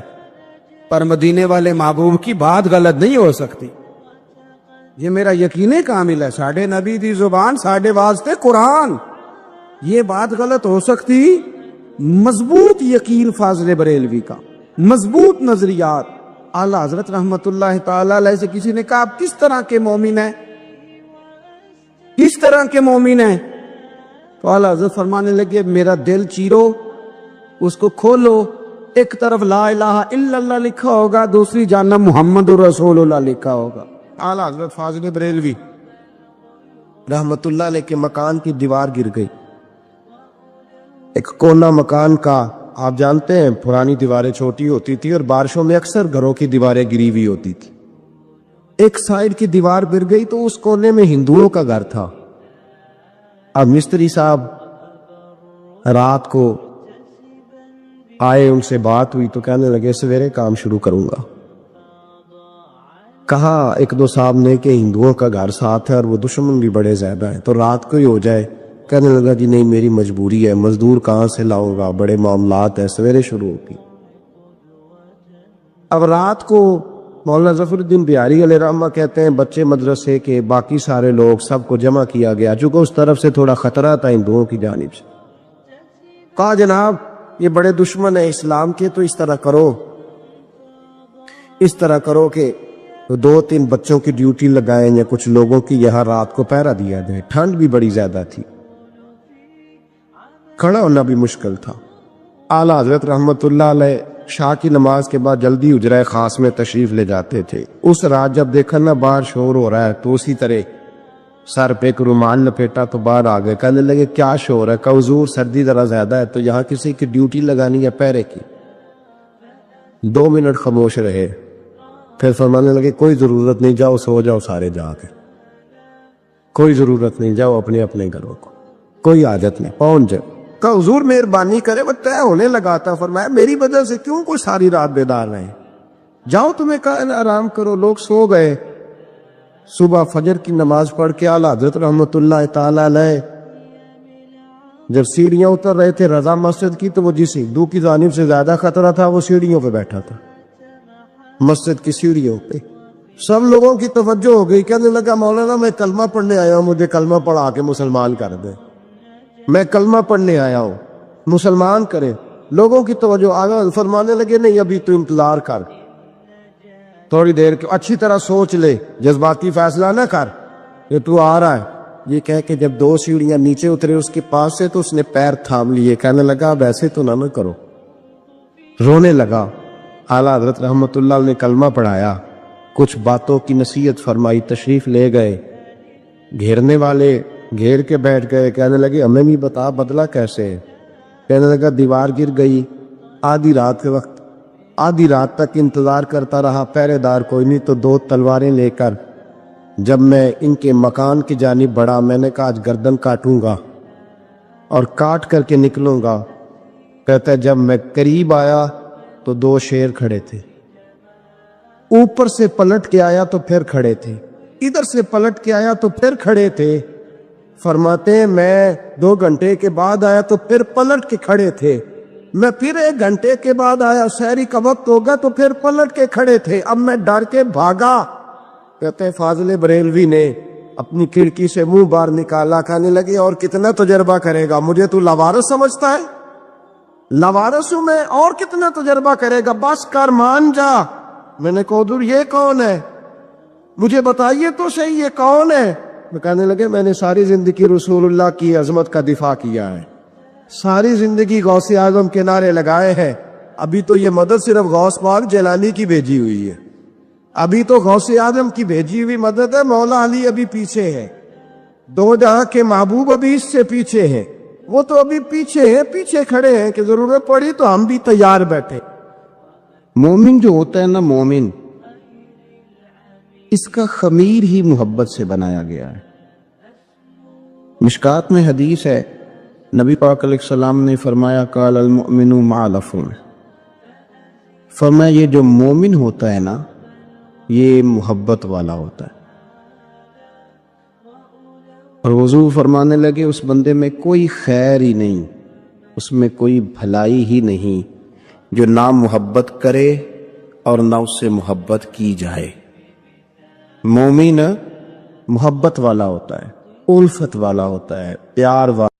پر مدینے والے محبوب کی بات غلط نہیں ہو سکتی. یہ میرا یقین کامل ہے. ساڈے نبی دی زبان ساڈے واسطے قرآن. یہ بات غلط ہو سکتی؟ مضبوط یقین فاضل بریلوی کا، مضبوط نظریات. اعلیٰ حضرت رحمت اللہ تعالی علیہ سے کسی نے کہا آپ کس طرح کے مومن ہیں، کس طرح کے مومن ہیں؟ تو اعلیٰ حضرت فرمانے لگے میرا دل چیرو، اس کو کھولو، ایک طرف لا الہ الا اللہ لکھا ہوگا، دوسری جانب محمد رسول اللہ لکھا ہوگا. اعلیٰ حضرت فاضل بریلوی رحمت اللہ علیہ کے مکان کی دیوار گر گئی. ایک کونا مکان کا، آپ جانتے ہیں پرانی دیواریں چھوٹی ہوتی تھی اور بارشوں میں اکثر گھروں کی دیواریں گری ہوئی ہوتی تھی. ایک سائیڈ کی دیوار گر گئی تو اس کونے میں ہندوؤں کا گھر تھا. اب مستری صاحب رات کو آئے، ان سے بات ہوئی تو کہنے لگے سویرے کام شروع کروں گا. کہا ایک دو صاحب نے کہ ہندوؤں کا گھر ساتھ ہے اور وہ دشمن بھی بڑے زیادہ ہیں تو رات کو ہی ہو جائے. کہنے لگا جی نہیں میری مجبوری ہے، مزدور کہاں سے لاؤں گا، بڑے معاملات ہیں، سویرے شروع ہوگی. اب رات کو مولانا ظفر الدین بہاری علیہ رحمہ کہتے ہیں بچے مدرسے کے باقی سارے لوگ سب کو جمع کیا گیا، چونکہ اس طرف سے تھوڑا خطرہ تھا ہندوؤں کی جانب سے. کہا جناب یہ بڑے دشمن ہیں اسلام کے، تو اس طرح کرو کہ دو تین بچوں کی ڈیوٹی لگائیں یا کچھ لوگوں کی یہاں رات کو پہرا دیا جائے. ٹھنڈ بھی بڑی زیادہ تھی، کھڑا ہونا بھی مشکل تھا. اعلیٰ حضرت رحمت اللہ علیہ شاہ کی نماز کے بعد جلدی حجرہ خاص میں تشریف لے جاتے تھے. اس رات جب دیکھا نا باہر شور ہو رہا ہے تو اسی طرح سر پہ ایک رومال لپیٹا تو باہر آ گئے. کہنے لگے کیا شور ہے؟ کہ حضور سردی ذرا زیادہ ہے تو یہاں کسی کی ڈیوٹی لگانی ہے پہرے کی. 2 منٹ خاموش رہے، پھر فرمانے لگے کوئی ضرورت نہیں، جاؤ سو جاؤ سارے جا کے، کوئی ضرورت نہیں، جاؤ اپنے اپنے گھروں کو، کوئی حاجت نہیں، پہنچ جاؤ. کہ حضور مہربانی کرے، وہ طے ہونے لگا تھا. فرمایا میری وجہ سے کیوں کوئی ساری رات بیدار رہے، جاؤ تمہیں کہا آرام کرو. لوگ سو گئے. صبح فجر کی نماز پڑھ کے اعلیٰ حضرت رحمت اللہ تعالی علیہ جب سیڑھیاں اتر رہے تھے رضا مسجد کی، تو وہ جس ہندو کی جانب سے زیادہ خطرہ تھا وہ سیڑھیوں پہ بیٹھا تھا، مسجد کی سیڑھیوں پہ. سب لوگوں کی توجہ ہو گئی. کہنے لگا مولانا میں کلمہ پڑھنے آیا ہوں، مجھے کلمہ پڑھا کے مسلمان کر دے، میں کلمہ پڑھنے آیا ہوں، مسلمان کرے. لوگوں کی توجہ آگا. فرمانے لگے نہیں ابھی تو انتظار کر، تھوڑی دیر کے اچھی طرح سوچ لے، جذباتی فیصلہ نہ کر، یہ تو آ رہا ہے. یہ کہہ کے جب 2 سیڑھیاں نیچے اترے اس کے پاس سے تو اس نے پیر تھام لیے. کہنے لگا اب ایسے تو نہ کرو، رونے لگا. اعلیٰ حضرت رحمت اللہ نے کلمہ پڑھایا، کچھ باتوں کی نصیحت فرمائی، تشریف لے گئے. گھیرنے والے گھیر کے بیٹھ گئے. کہنے لگے ہمیں بھی بتا بدلہ کیسے ہے؟ کہنے لگا دیوار گر گئی آدھی رات کے وقت، آدھی رات تک انتظار کرتا رہا، پہرے دار کوئی نہیں، تو 2 تلواریں لے کر جب میں ان کے مکان کی جانب بڑھا، میں نے کہا آج گردن کاٹوں گا اور کاٹ کر کے نکلوں گا. کہتا ہے جب میں قریب آیا تو 2 شیر کھڑے تھے، اوپر سے پلٹ کے آیا تو پھر کھڑے تھے. ادھر سے پلٹ کے آیا تو پھر کھڑے تھے. فرماتے ہیں میں 2 گھنٹے کے بعد آیا تو پھر پلٹ کے کھڑے تھے. میں پھر 1 گھنٹے کے بعد آیا, سحری کا وقت ہوگا تو پھر پلٹ کے کھڑے تھے. اب میں ڈر کے بھاگا. کہتے ہیں فاضل بریلوی نے اپنی کھڑکی سے منہ باہر نکالا, کہنے لگے اور کتنا تجربہ کرے گا, مجھے تو لاوارث سمجھتا ہے؟ لاوارث ہوں میں, اور کتنا تجربہ کرے گا, بس کر مان جا. میں نے کہا حضور یہ کون ہے, مجھے بتائیے تو صحیح یہ کون ہے. میں کہنے لگے میں نے ساری زندگی رسول اللہ کی عظمت کا دفاع کیا ہے, ساری زندگی غوث اعظم کے نعرے لگائے ہیں. ابھی تو یہ مدد صرف غوث پاک جیلانی کی بھیجی ہوئی ہے, ابھی تو غوث اعظم کی بھیجی ہوئی مدد ہے. مولا علی ابھی پیچھے ہے, 2 جہاں کے محبوب ابھی اس سے پیچھے ہیں, وہ تو ابھی پیچھے ہیں, پیچھے کھڑے ہیں کہ ضرورت پڑی تو ہم بھی تیار بیٹھے. مومن جو ہوتا ہے نا, مومن اس کا خمیر ہی محبت سے بنایا گیا ہے. مشکات میں حدیث ہے, نبی پاک علیہ السلام نے فرمایا قال المؤمن مع العفو, فرمایا یہ جو مومن ہوتا ہے نا یہ محبت والا ہوتا ہے. اور حضور فرمانے لگے اس بندے میں کوئی خیر ہی نہیں, اس میں کوئی بھلائی ہی نہیں جو نہ محبت کرے اور نہ اس سے محبت کی جائے. مومن محبت والا ہوتا ہے, الفت والا ہوتا ہے, پیار والا.